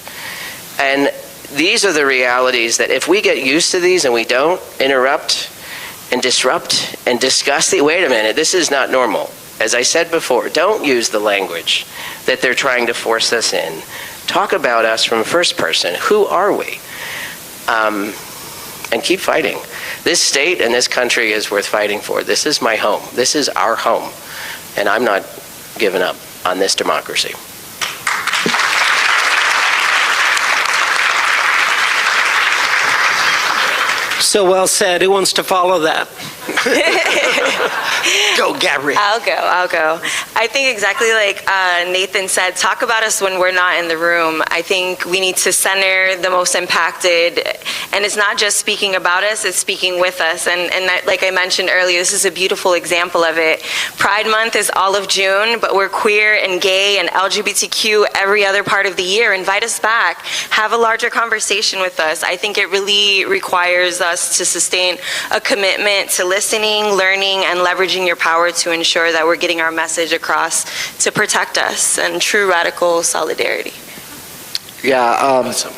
And these are the realities that if we get used to these and we don't interrupt and disrupt and discuss wait a minute, this is not normal. As I said before, don't use the language that they're trying to force us in. Talk about us from first person. Who are we? And keep fighting. This state and this country is worth fighting for. This is my home. This is our home. And I'm not giving up on this democracy. So well said. Who wants to follow that? Go, Gabriella. I'll go. I think exactly like Nathan said, talk about us when we're not in the room. I think we need to center the most impacted, and it's not just speaking about us, it's speaking with us. And like I mentioned earlier, this is a beautiful example of it. Pride Month is all of June, but we're queer and gay and LGBTQ every other part of the year. Invite us back. Have a larger conversation with us. I think it really requires us to sustain a commitment to listening, learning, and leveraging your power to ensure that we're getting our message across to protect us, and true radical solidarity. Yeah,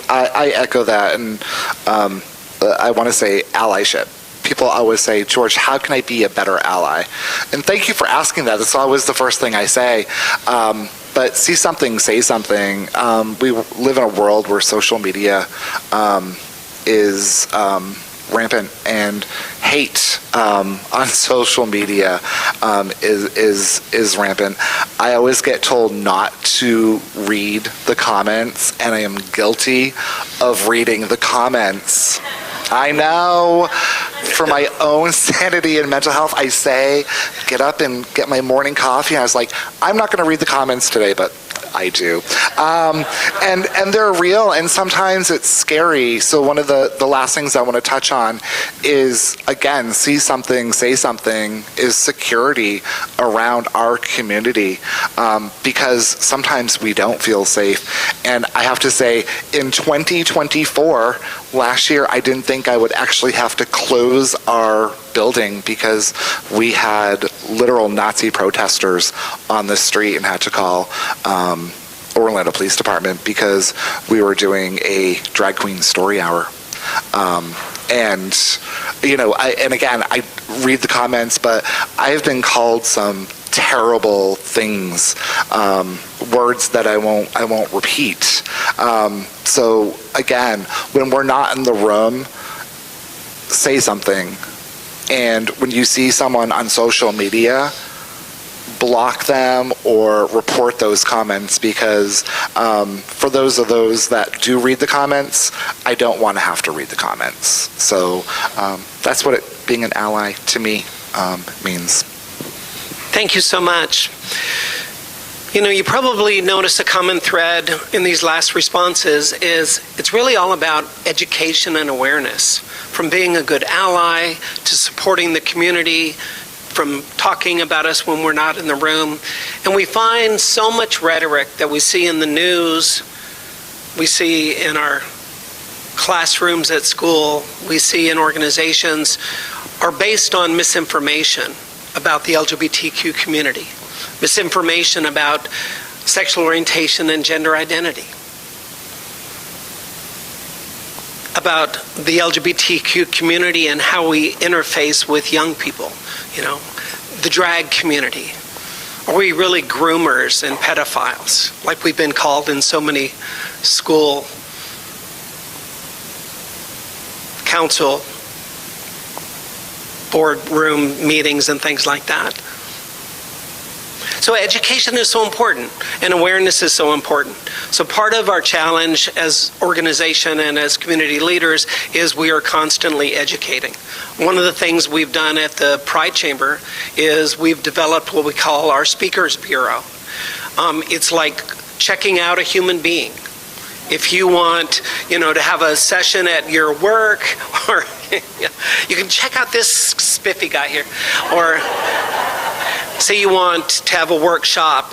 I echo that, and I want to say allyship. People always say, George, how can I be a better ally? And thank you for asking that. That's always the first thing I say. But see something, say something. We live in a world where social media is rampant, and hate on social media is rampant. I always get told not to read the comments, and I am guilty of reading the comments. I know. For my own sanity and mental health, I say, get up and get my morning coffee. And I was like, I'm not going to read the comments today, but I do. And they're real, and sometimes it's scary. So one of the last things I want to touch on is, again, see something, say something, is security around our community, because sometimes we don't feel safe. And I have to say, in 2024, last year, I didn't think I would actually have to close our building because we had literal Nazi protesters on the street and had to call Orlando Police Department because we were doing a drag queen story hour. And, you know, I read the comments, but I have been called some terrible things, words that I won't repeat. So again, when we're not in the room, say something. And when you see someone on social media, block them or report those comments, because for those that do read the comments, I don't want to have to read the comments. So that's what being an ally to me means. Thank you so much. You know, you probably notice a common thread in these last responses is it's really all about education and awareness, from being a good ally to supporting the community, from talking about us when we're not in the room. And we find so much rhetoric that we see in the news, we see in our classrooms at school, we see in organizations, are based on misinformation about the LGBTQ community, misinformation about sexual orientation and gender identity, about the LGBTQ community and how we interface with young people, you know, the drag community. Are we really groomers and pedophiles, like we've been called in so many school council boardroom meetings and things like that. So education is so important, and awareness is so important. So part of our challenge as organization and as community leaders is we are constantly educating. One of the things we've done at the Pride Chamber is we've developed what we call our Speakers Bureau. It's like checking out a human being. If you want, to have a session at your work, or you can check out this spiffy guy here, or say you want to have a workshop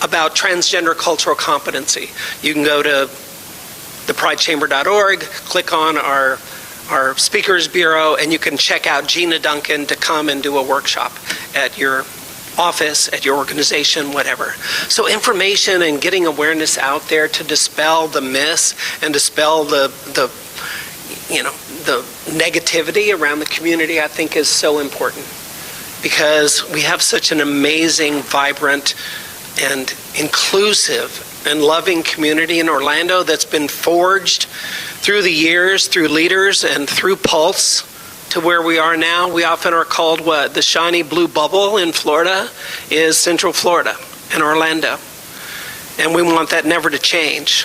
about transgender cultural competency. You can go to thepridechamber.org, click on our Speakers Bureau, and you can check out Gina Duncan to come and do a workshop at your office, at your organization, whatever. So information and getting awareness out there to dispel the myths and dispel the negativity around the community, I think is so important, because we have such an amazing, vibrant, and inclusive and loving community in Orlando that's been forged through the years, through leaders, and through Pulse to where we are now. We often are called the shiny blue bubble in Florida is Central Florida and Orlando. And we want that never to change.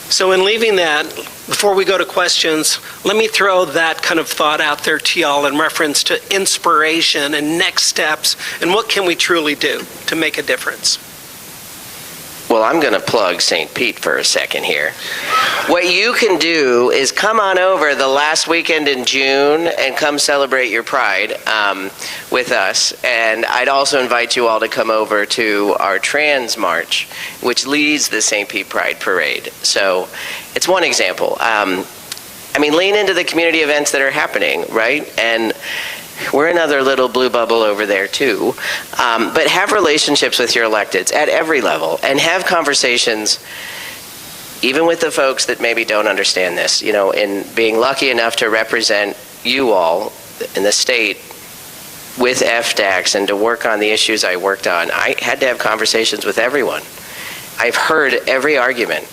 So in leaving that, before we go to questions, let me throw that kind of thought out there to y'all in reference to inspiration and next steps and what can we truly do to make a difference. Well, I'm going to plug St. Pete for a second here. What you can do is come on over the last weekend in June and come celebrate your Pride with us. And I'd also invite you all to come over to our Trans March, which leads the St. Pete Pride Parade. So it's one example. Lean into the community events that are happening, right? And we're another little blue bubble over there too. But have relationships with your electeds at every level and have conversations, even with the folks that maybe don't understand this, in being lucky enough to represent you all in the state with FDACs and to work on the issues I worked on. I had to have conversations with everyone. I've heard every argument,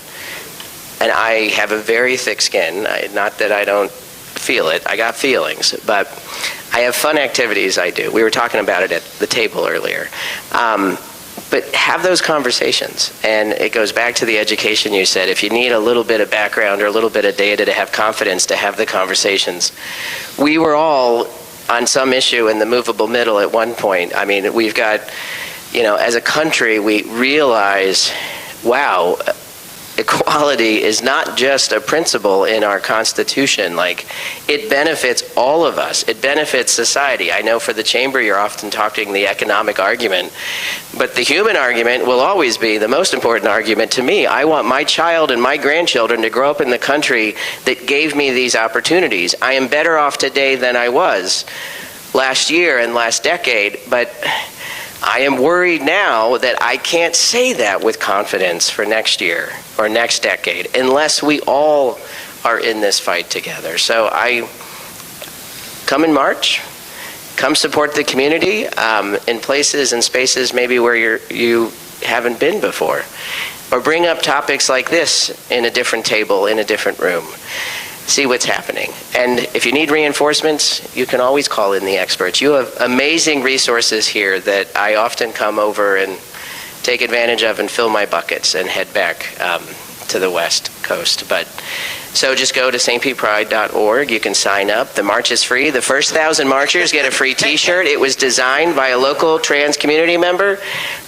and I have a very thick skin. Not that I don't feel it, I got feelings, but I have fun activities I do. We were talking about it at the table earlier. But have those conversations. And it goes back to the education you said. If you need a little bit of background or a little bit of data to have confidence to have the conversations. We were all on some issue in the movable middle at one point. We've got, as a country, we realize, wow, equality is not just a principle in our Constitution. It benefits all of us. It benefits society. I know for the Chamber, you're often talking the economic argument, but the human argument will always be the most important argument to me. I want my child and my grandchildren to grow up in the country that gave me these opportunities. I am better off today than I was last year and last decade, but I am worried now that I can't say that with confidence for next year or next decade unless we all are in this fight together. So I come in March, come support the community in places and spaces maybe where you haven't been before, or bring up topics like this in a different table, in a different room. See what's happening. And if you need reinforcements, you can always call in the experts. You have amazing resources here that I often come over and take advantage of and fill my buckets and head back to the West Coast. So just go to stpetepride.org. You can sign up. The march is free. The first 1,000 marchers get a free t-shirt. It was designed by a local trans community member.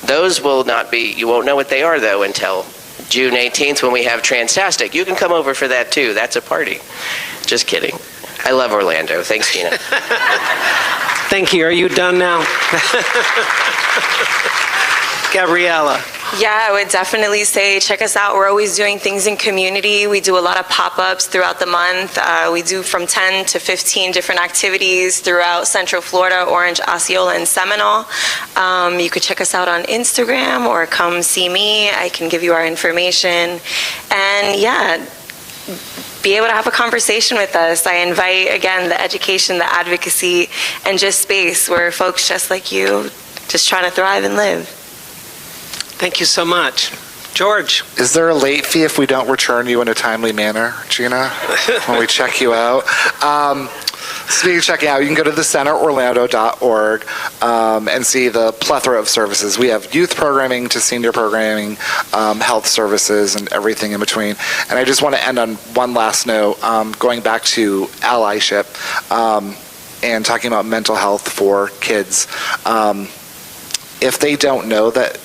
Those will not be, you won't know what they are though until June 18th when we have Transtastic. You can come over for that too. That's a party. Just kidding. I love Orlando. Thanks, Gina. Thank you. Are you done now? Gabriella. Yeah, I would definitely say check us out. We're always doing things in community. We do a lot of pop-ups throughout the month. We do from 10 to 15 different activities throughout Central Florida, Orange, Osceola, and Seminole. You could check us out on Instagram or come see me. I can give you our information. And yeah, be able to have a conversation with us. I invite, again, the education, the advocacy, and just space where folks just like you just trying to thrive and live. Thank you so much. George. Is there a late fee if we don't return you in a timely manner, Gina, when we check you out? Speaking of checking out, you can go to thecenterorlando.org and see the plethora of services. We have youth programming to senior programming, health services, and everything in between. And I just want to end on one last note, going back to allyship and talking about mental health for kids. If they don't know that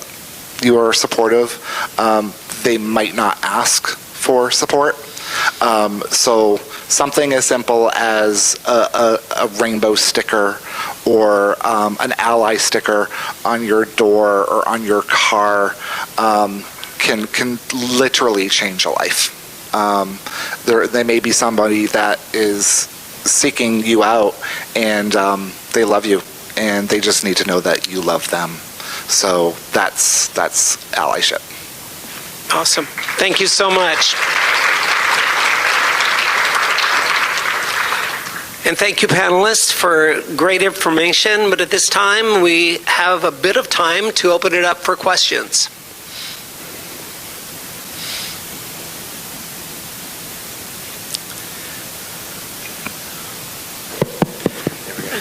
you are supportive, they might not ask for support. So something as simple as a rainbow sticker or an ally sticker on your door or on your car can literally change a life. There may be somebody that is seeking you out and they love you and they just need to know that you love them. So that's allyship. Awesome. Thank you so much. And thank you, panelists, for great information. But at this time, we have a bit of time to open it up for questions.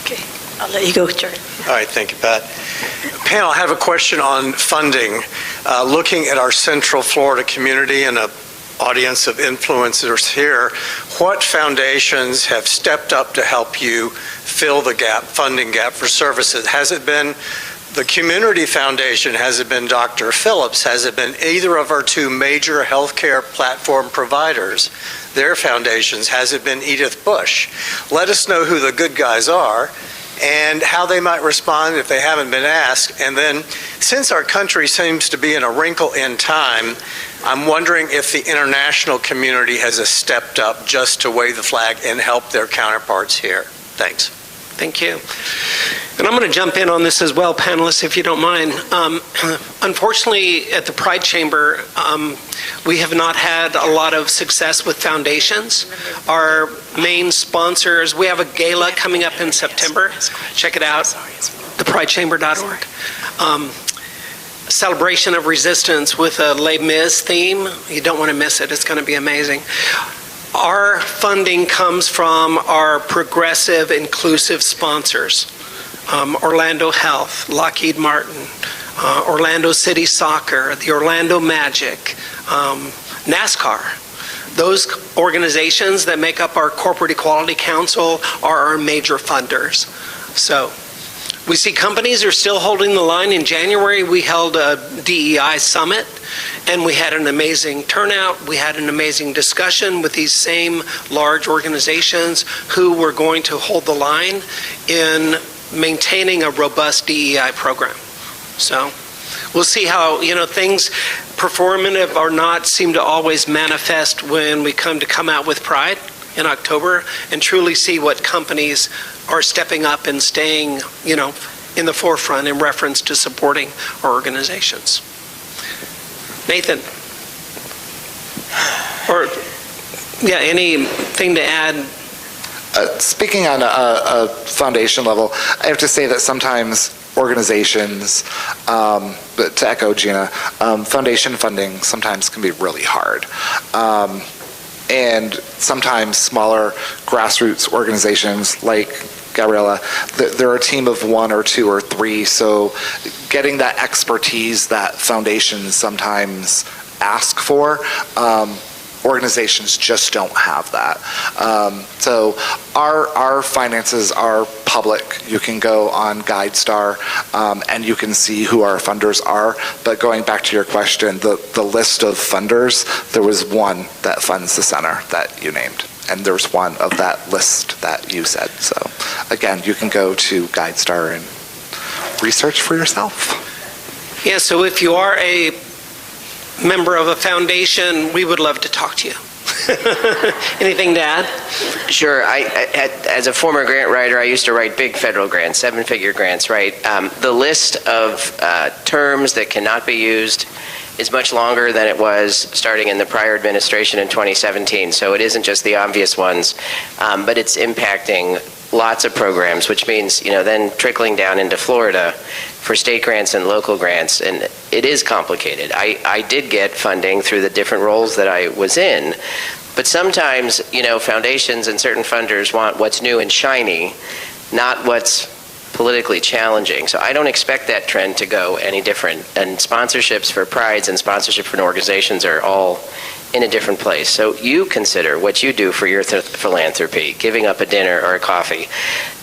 Okay, I'll let you go, Jared. All right, thank you, Pat. Panel, I have a question on funding. Looking at our Central Florida community and an audience of influencers here, what foundations have stepped up to help you fill the gap, funding gap for services? Has it been the Community Foundation? Has it been Dr. Phillips? Has it been either of our two major healthcare platform providers, their foundations? Has it been Edith Bush? Let us know who the good guys are and how they might respond if they haven't been asked. And then, since our country seems to be in a wrinkle in time, I'm wondering if the international community has stepped up just to wave the flag and help their counterparts here. Thanks. Thank you. And I'm going to jump in on this as well, panelists, if you don't mind. Unfortunately, at the Pride Chamber, we have not had a lot of success with foundations. Our main sponsors, we have a gala coming up in September. Check it out, thepridechamber.org. Celebration of Resistance with a Les Mis theme. You don't want to miss it. It's going to be amazing. Our funding comes from our progressive, inclusive sponsors. Orlando Health, Lockheed Martin, Orlando City Soccer, the Orlando Magic, NASCAR. Those organizations that make up our Corporate Equality Council are our major funders. So we see companies are still holding the line. In January, we held a DEI summit, and we had an amazing turnout. We had an amazing discussion with these same large organizations who were going to hold the line in maintaining a robust DEI program. So we'll see how, things performative or not seem to always manifest when we come out with Pride in October and truly see what companies are stepping up and staying, in the forefront in reference to supporting our organizations. Nathan? Or, anything to add? Speaking on a foundation level, I have to say that sometimes organizations, to echo Gina, foundation funding sometimes can be really hard. And sometimes smaller grassroots organizations like Gabriella, they're a team of one or two or three, so getting that expertise that foundations sometimes ask for, organizations just don't have that. So our finances are public. You can go on GuideStar and you can see who our funders are. But going back to your question, the list of funders, there was one that funds the center that you named. And there's one of that list that you said. So again, you can go to GuideStar and research for yourself. Yeah, so if you are a member of a foundation, we would love to talk to you. Anything to add? Sure. As a former grant writer, I used to write big federal grants, 7-figure grants, right? The list of terms that cannot be used is much longer than it was starting in the prior administration in 2017. So it isn't just the obvious ones, but it's impacting lots of programs, which means, then trickling down into Florida for state grants and local grants, and it is complicated. I did get funding through the different roles that I was in, but sometimes, foundations and certain funders want what's new and shiny, not what's politically challenging. So I don't expect that trend to go any different. And sponsorships for prides and sponsorship for organizations are all in a different place. So you consider what you do for your philanthropy, giving up a dinner or a coffee.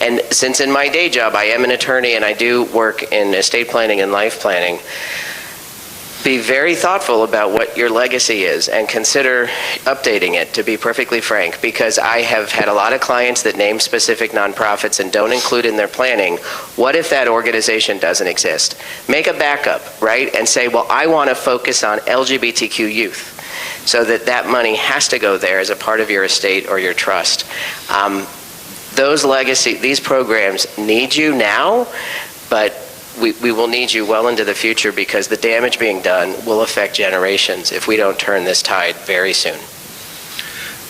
And since in my day job I am an attorney and I do work in estate planning and life planning, be very thoughtful about what your legacy is and consider updating it, to be perfectly frank, because I have had a lot of clients that name specific nonprofits and don't include in their planning, what if that organization doesn't exist? Make a backup, right? And say, well, I want to focus on LGBTQ youth, so that money has to go there as a part of your estate or your trust. These programs need you now, but we will need you well into the future, because the damage being done will affect generations if we don't turn this tide very soon.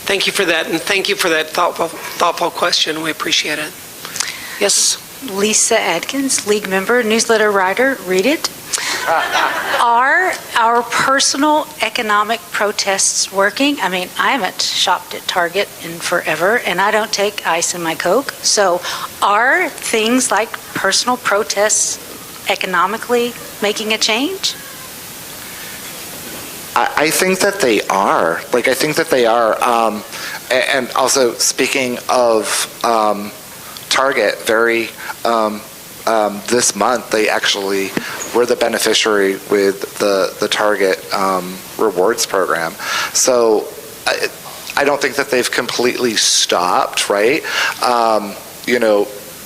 Thank you for that, and thank you for that thoughtful question. We appreciate it. Yes? Lisa Adkins, league member, newsletter writer, read it. Are our personal economic protests working? I mean, I haven't shopped at Target in forever, and I don't take ice in my Coke. So are things like personal protests economically making a change? I think that they are. I think that they are. And also, speaking of Target, this month, they actually were the beneficiary with the Target rewards program. So I don't think that they've completely stopped, right?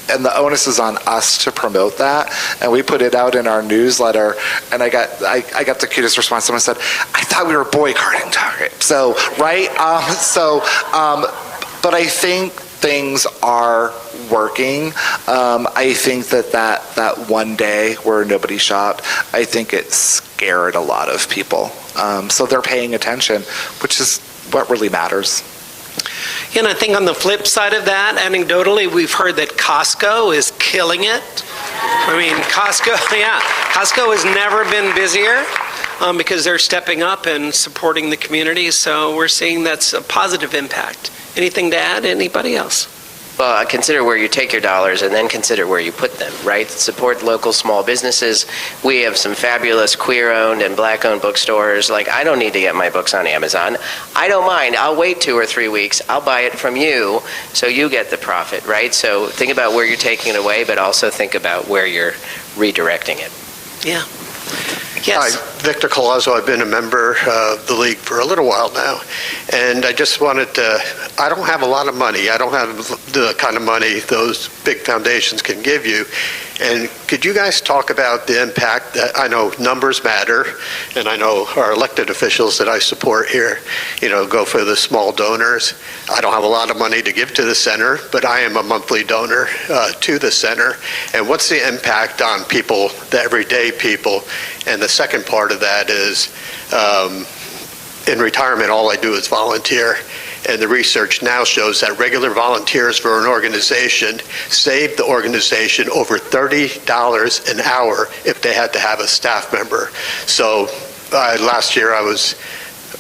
And the onus is on us to promote that. And we put it out in our newsletter, and I got the cutest response. Someone said, I thought we were boycotting Target. So, right? But I think things are working. I think that one day where nobody shopped, I think it scared a lot of people. So they're paying attention, which is what really matters. Yeah, and I think on the flip side of that, anecdotally, we've heard that Costco is killing it. I mean, Costco has never been busier because they're stepping up and supporting the community. So we're seeing that's a positive impact. Anything to add? Anybody else? Well, consider where you take your dollars and then consider where you put them, right? Support local small businesses. We have some fabulous queer-owned and black-owned bookstores. I don't need to get my books on Amazon. I don't mind. I'll wait 2 or 3 weeks. I'll buy it from you so you get the profit, right? So think about where you're taking it away, but also think about where you're redirecting it. Yeah. Yes. Hi, Victor Colazzo. I've been a member of the league for a little while now, and I just wanted to, I don't have a lot of money. I don't have the kind of money those big foundations can give you. And could you guys talk about the impact that, I know numbers matter, and I know our elected officials that I support here, go for the small donors. I don't have a lot of money to give to the center, but I am a monthly donor to the center. And what's the impact on people, the everyday people? And the second part of that is, in retirement, all I do is volunteer. And the research now shows that regular volunteers for an organization save the organization over $30 an hour if they had to have a staff member. So last year I was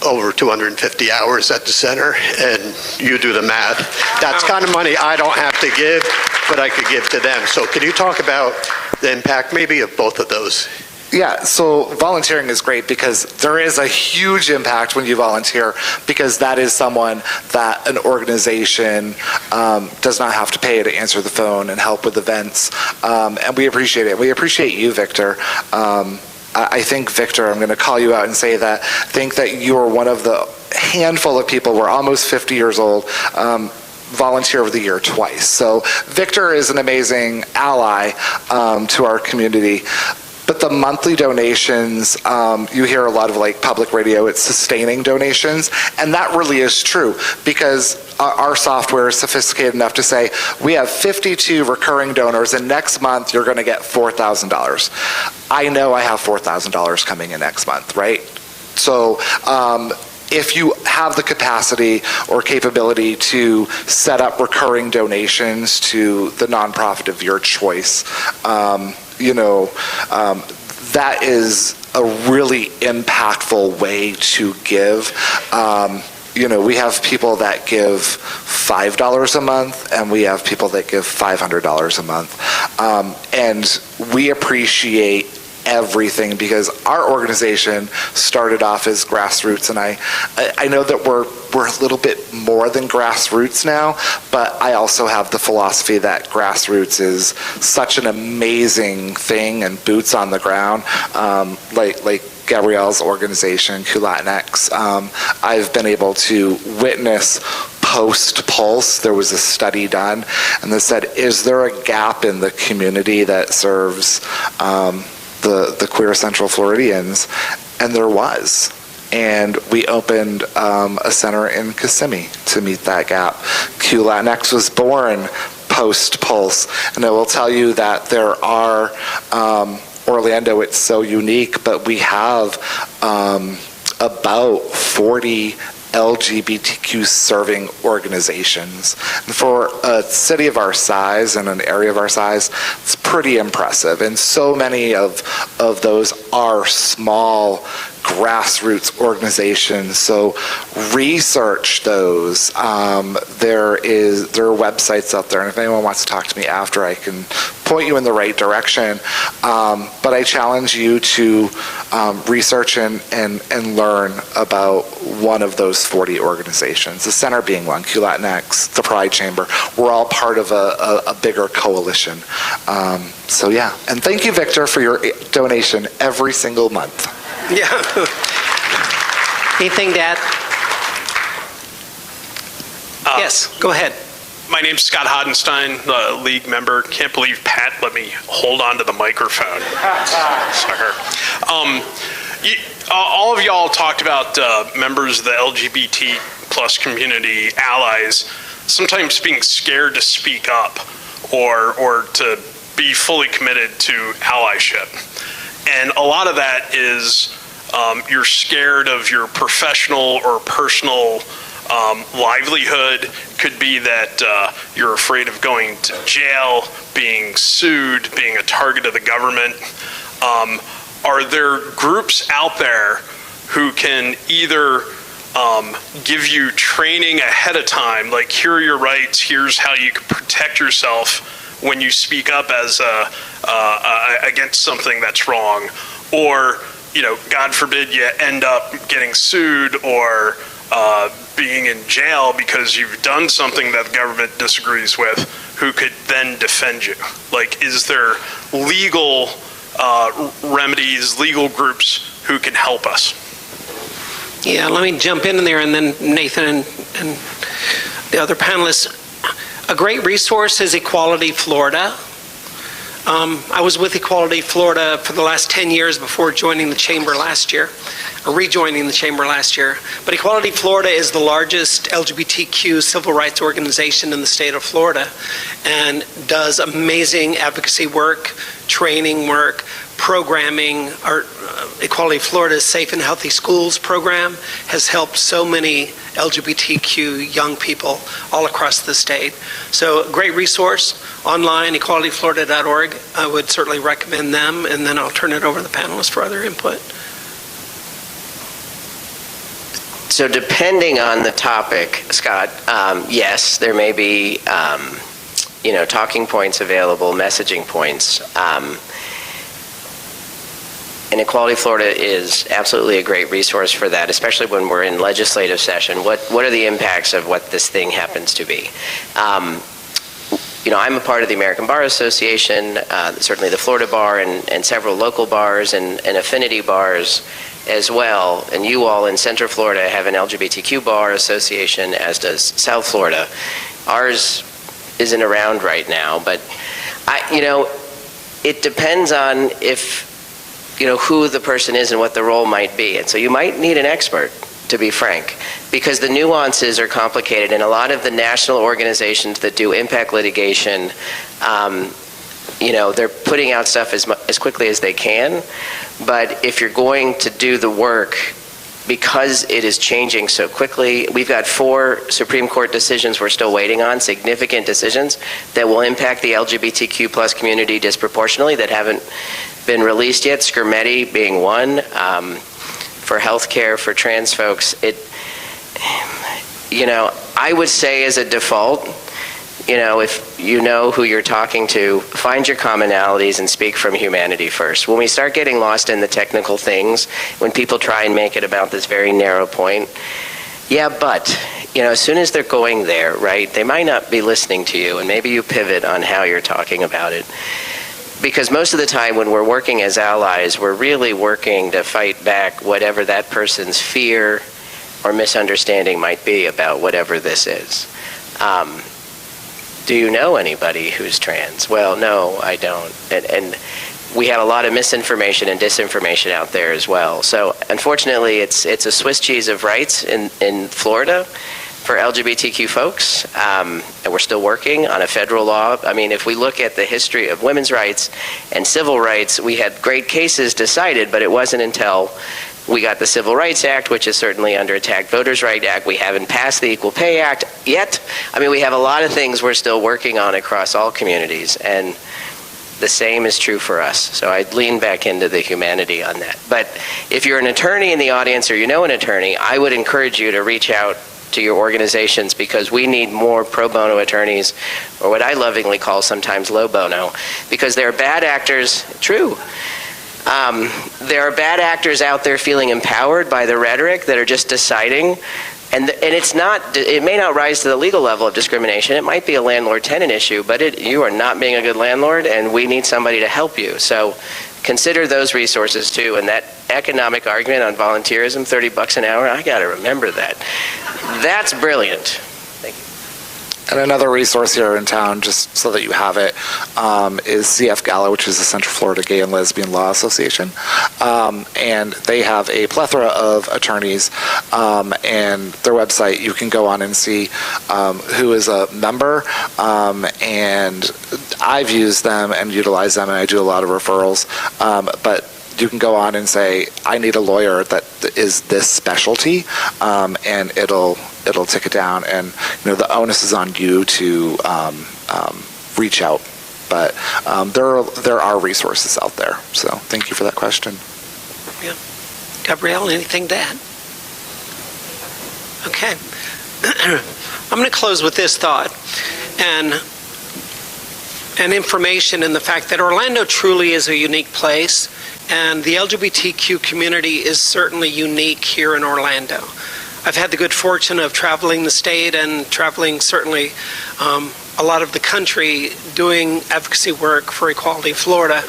over 250 hours at the center, and you do the math. That's kind of money I don't have to give, but I could give to them. So can you talk about the impact maybe of both of those? Yeah, so volunteering is great because there is a huge impact when you volunteer, because that is someone that an organization does not have to pay to answer the phone and help with events, and we appreciate it. We appreciate you, Victor. I think, Victor, I'm going to call you out and say that I think that you are one of the handful of people, we're almost 50 years old, Volunteer of the Year twice. So Victor is an amazing ally to our community. But the monthly donations, you hear a lot of public radio, it's sustaining donations, and that really is true because our software is sophisticated enough to say, we have 52 recurring donors and next month you're gonna get $4,000. I know I have $4,000 coming in next month, right? So if you have the capacity or capability to set up recurring donations to the nonprofit of your choice, that is a really impactful way to give. We have people that give $5 a month, and we have people that give $500 a month. And we appreciate everything because our organization started off as grassroots, and I know that we're a little bit more than grassroots now, but I also have the philosophy that grassroots is such an amazing thing and boots on the ground, like Gabriella's organization, QLatinx. I've been able to witness post-Pulse, there was a study done, and they said, is there a gap in the community that serves the queer Central Floridians? And there was. And we opened a center in Kissimmee to meet that gap. QLatinx was born post-Pulse. And I will tell you that there are, Orlando, it's so unique, but we have about 40 LGBTQ serving organizations. And for a city of our size and an area of our size, it's pretty impressive. And so many of those are small grassroots organizations. So research those. There are websites out there, and if anyone wants to talk to me after, I can point you in the right direction. But I challenge you to research and learn about one of those 40 organizations, the center being one, QLatinx, the Pride Chamber. We're all part of a bigger coalition. So yeah, and thank you, Victor, for your donation every single month. Yeah. Anything to add? Yes, go ahead. My name's Scott Hodenstein, league member. Can't believe Pat let me hold on to the microphone. Sucker. All of y'all talked about members of the LGBT plus community, allies, sometimes being scared to speak up or to be fully committed to allyship. And a lot of that is you're scared of your professional or personal livelihood. Could be that you're afraid of going to jail, being sued, being a target of the government. Are there groups out there who can either give you training ahead of time, like here are your rights, here's how you can protect yourself when you speak up as against something that's wrong, or God forbid you end up getting sued or being in jail because you've done something that the government disagrees with, who could then defend you? Like, is there legal remedies, legal groups who can help us? Yeah, let me jump in there, and then Nathan and the other panelists. A great resource is Equality Florida. I was with Equality Florida for the last 10 years before joining the chamber last year, or rejoining the chamber last year. But Equality Florida is the largest LGBTQ civil rights organization in the state of Florida and does amazing advocacy work, training work, programming. Our Equality Florida's Safe and Healthy Schools program has helped so many LGBTQ young people all across the state. So a great resource online, equalityflorida.org. I would certainly recommend them, and then I'll turn it over to the panelists for other input. So depending on the topic, Scott, yes, there may be talking points available, messaging points. And Equality Florida is absolutely a great resource for that, especially when we're in legislative session. What are the impacts of what this thing happens to be? I'm a part of the American Bar Association, certainly the Florida Bar and several local bars and affinity bars as well. And you all in Central Florida have an LGBTQ bar association, as does South Florida. Ours isn't around right now, but it depends on who the person is and what the role might be. And so you might need an expert, to be frank, because the nuances are complicated, and a lot of the national organizations that do impact litigation, they're putting out stuff as quickly as they can, but if you're going to do the work because it is changing so quickly. We've got 4 Supreme Court decisions we're still waiting on, significant decisions that will impact the LGBTQ plus community disproportionately that haven't been released yet, Scrimeti being one. For healthcare for trans folks, I would say as a default, if you know who you're talking to, find your commonalities and speak from humanity first. When we start getting lost in the technical things, when people try and make it about this very narrow point, but as soon as they're going there, right, they might not be listening to you, and maybe you pivot on how you're talking about it. Because most of the time when we're working as allies, we're really working to fight back whatever that person's fear or misunderstanding might be about whatever this is. Do you know anybody who's trans? Well, no, I don't. And we have a lot of misinformation and disinformation out there as well. So unfortunately, it's a Swiss cheese of rights in Florida for LGBTQ folks, and we're still working on a federal law. I mean, if we look at the history of women's rights and civil rights, we had great cases decided, but it wasn't until we got the Civil Rights Act, which is certainly under attack, Voters' Right Act. We haven't passed the Equal Pay Act yet. I mean, we have a lot of things we're still working on across all communities, and the same is true for us. So I'd lean back into the humanity on that. But if you're an attorney in the audience or you know an attorney, I would encourage you to reach out to your organizations, because we need more pro bono attorneys, or what I lovingly call sometimes low bono, because there are bad actors, true. There are bad actors out there feeling empowered by the rhetoric that are just deciding, and it may not rise to the legal level of discrimination. It might be a landlord-tenant issue, but you are not being a good landlord, and we need somebody to help you. So consider those resources too. And that economic argument on volunteerism, $30 an hour, I got to remember that. That's brilliant. And another resource here in town, just so that you have it, is CF Gala, which is the Central Florida Gay and Lesbian Law Association. And they have a plethora of attorneys, and their website, you can go on and see who is a member. And I've used them and utilized them, and I do a lot of referrals. But you can go on and say, I need a lawyer that is this specialty, and it'll tick it down, and the onus is on you to reach out. But there are resources out there. So thank you for that question. Yeah. Gabrielle, anything to add? Okay. I'm going to close with this thought and information in the fact that Orlando truly is a unique place, and the LGBTQ community is certainly unique here in Orlando. I've had the good fortune of traveling the state and traveling certainly a lot of the country doing advocacy work for Equality Florida,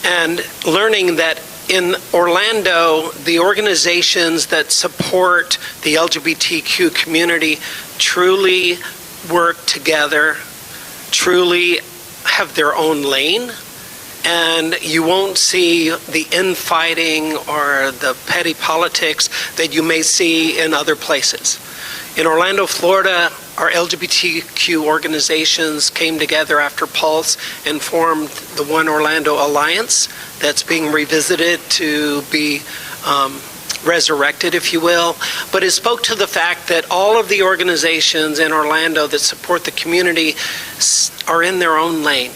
and learning that in Orlando, the organizations that support the LGBTQ community truly work together, truly have their own lane, and you won't see the infighting or the petty politics that you may see in other places. In Orlando, Florida, our LGBTQ organizations came together after Pulse and formed the One Orlando Alliance that's being revisited to be resurrected, if you will. But it spoke to the fact that all of the organizations in Orlando that support the community are in their own lane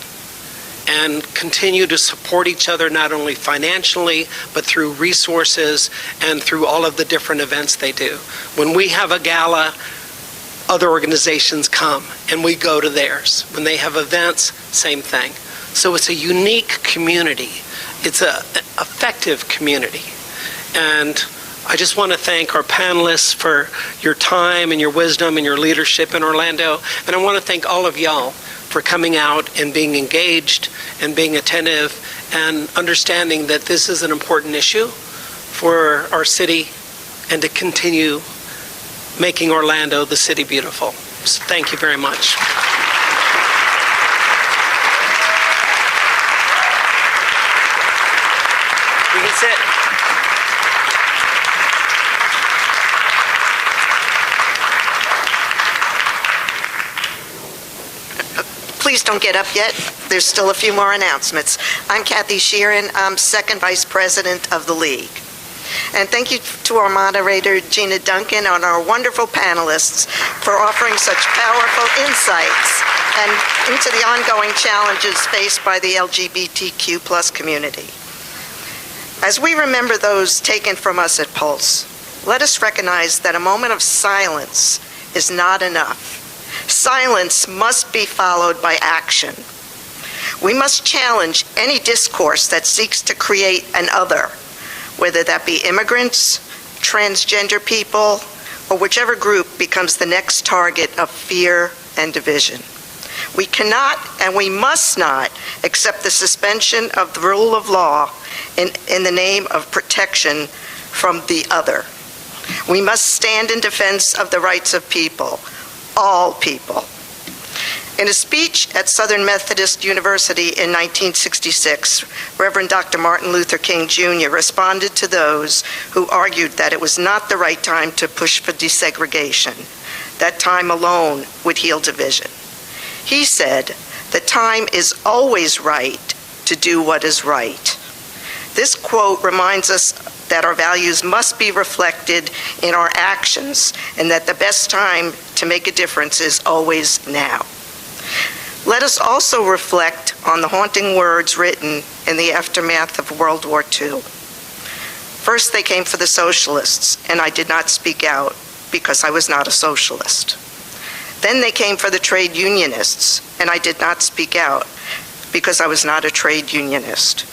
and continue to support each other, not only financially, but through resources and through all of the different events they do. When we have a gala, other organizations come and we go to theirs. When they have events, same thing. So it's a unique community. It's an effective community. And I just want to thank our panelists for your time and your wisdom and your leadership in Orlando. And I want to thank all of y'all for coming out and being engaged and being attentive and understanding that this is an important issue for our city and to continue making Orlando the city beautiful. So thank you very much. You can sit. Please don't get up yet. There's still a few more announcements. I'm Kathy Sheeran. I'm second vice president of the League. And thank you to our moderator, Gina Duncan, and our wonderful panelists for offering such powerful insights and into the ongoing challenges faced by the LGBTQ+ community. As we remember those taken from us at Pulse, let us recognize that a moment of silence is not enough. Silence must be followed by action. We must challenge any discourse that seeks to create an other, whether that be immigrants, transgender people, or whichever group becomes the next target of fear and division. We cannot and we must not accept the suspension of the rule of law in the name of protection from the other. We must stand in defense of the rights of people, all people. In a speech at Southern Methodist University in 1966, Reverend Dr. Martin Luther King Jr. responded to those who argued that it was not the right time to push for desegregation. That time alone would heal division. He said, "The time is always right to do what is right." This quote reminds us that our values must be reflected in our actions and that the best time to make a difference is always now. Let us also reflect on the haunting words written in the aftermath of World War II. First, they came for the socialists, and I did not speak out because I was not a socialist. Then they came for the trade unionists, and I did not speak out because I was not a trade unionist.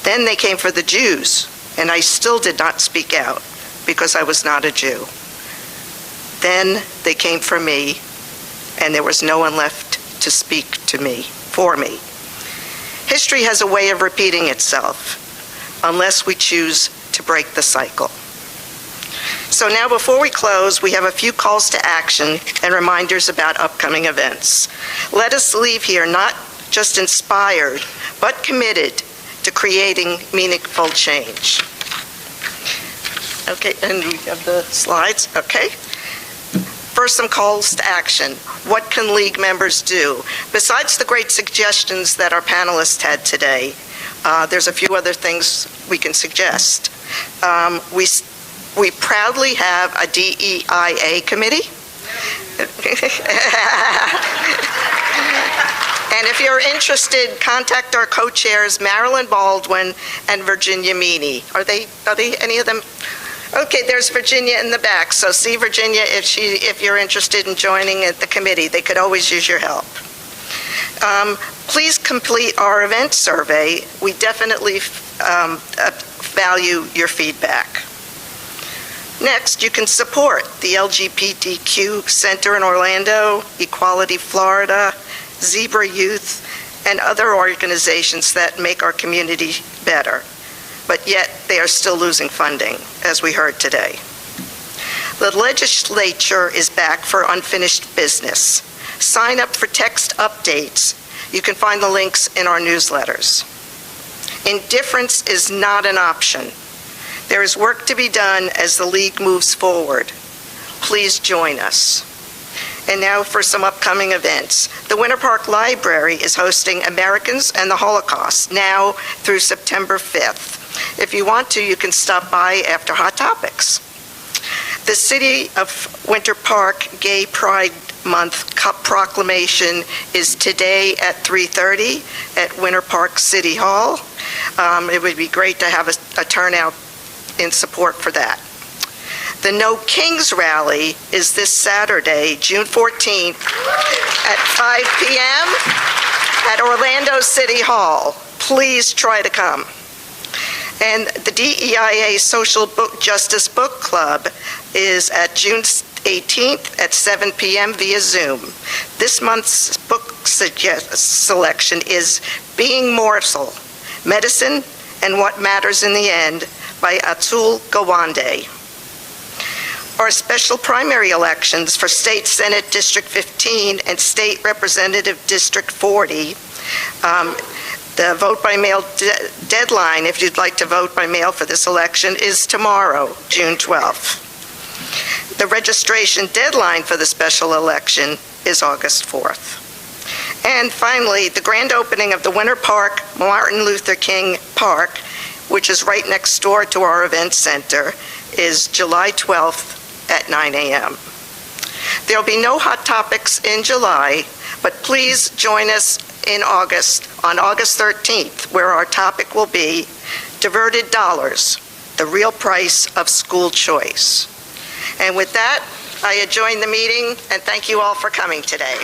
Then they came for the Jews, and I still did not speak out because I was not a Jew. Then they came for me, and there was no one left to speak to me, for me. History has a way of repeating itself unless we choose to break the cycle. So now before we close, we have a few calls to action and reminders about upcoming events. Let us leave here not just inspired, but committed to creating meaningful change. Okay, and we have the slides, okay. First, some calls to action. What can League members do? Besides the great suggestions that our panelists had today, there's a few other things we can suggest. We proudly have a DEIA committee. And if you're interested, contact our co-chairs, Marilyn Baldwin and Virginia Meany. Are they any of them? Okay, there's Virginia in the back. So see Virginia if you're interested in joining the committee. They could always use your help. Please complete our event survey. We definitely value your feedback. Next, you can support the LGBTQ Center in Orlando, Equality Florida, Zebra Youth, and other organizations that make our community better. But yet they are still losing funding, as we heard today. The legislature is back for unfinished business. Sign up for text updates. You can find the links in our newsletters. Indifference is not an option. There is work to be done as the League moves forward. Please join us. And now for some upcoming events. The Winter Park Library is hosting Americans and the Holocaust now through September 5th. If you want to, you can stop by after Hot Topics. The City of Winter Park Gay Pride Month proclamation is today at 3:30 at Winter Park City Hall. It would be great to have a turnout in support for that. The No Kings Rally is this Saturday, June 14th at 5 p.m. at Orlando City Hall. Please try to come. And the DEIA Social Justice Book Club is at June 18th at 7 p.m. via Zoom. This month's book selection is Being Mortal, Medicine and What Matters in the End by Atul Gawande. Our special primary elections for State Senate District 15 and State Representative District 40, the vote by mail deadline, if you'd like to vote by mail for this election, is tomorrow, June 12th. The registration deadline for the special election is August 4th. And finally, the grand opening of the Winter Park Martin Luther King Park which is right next door to our event center, is July 12th at 9 a.m. There'll be no hot topics in July, but please join us in August, on August 13th, where our topic will be Diverted Dollars, the Real Price of School Choice. And with that, I adjourn the meeting, and thank you all for coming today.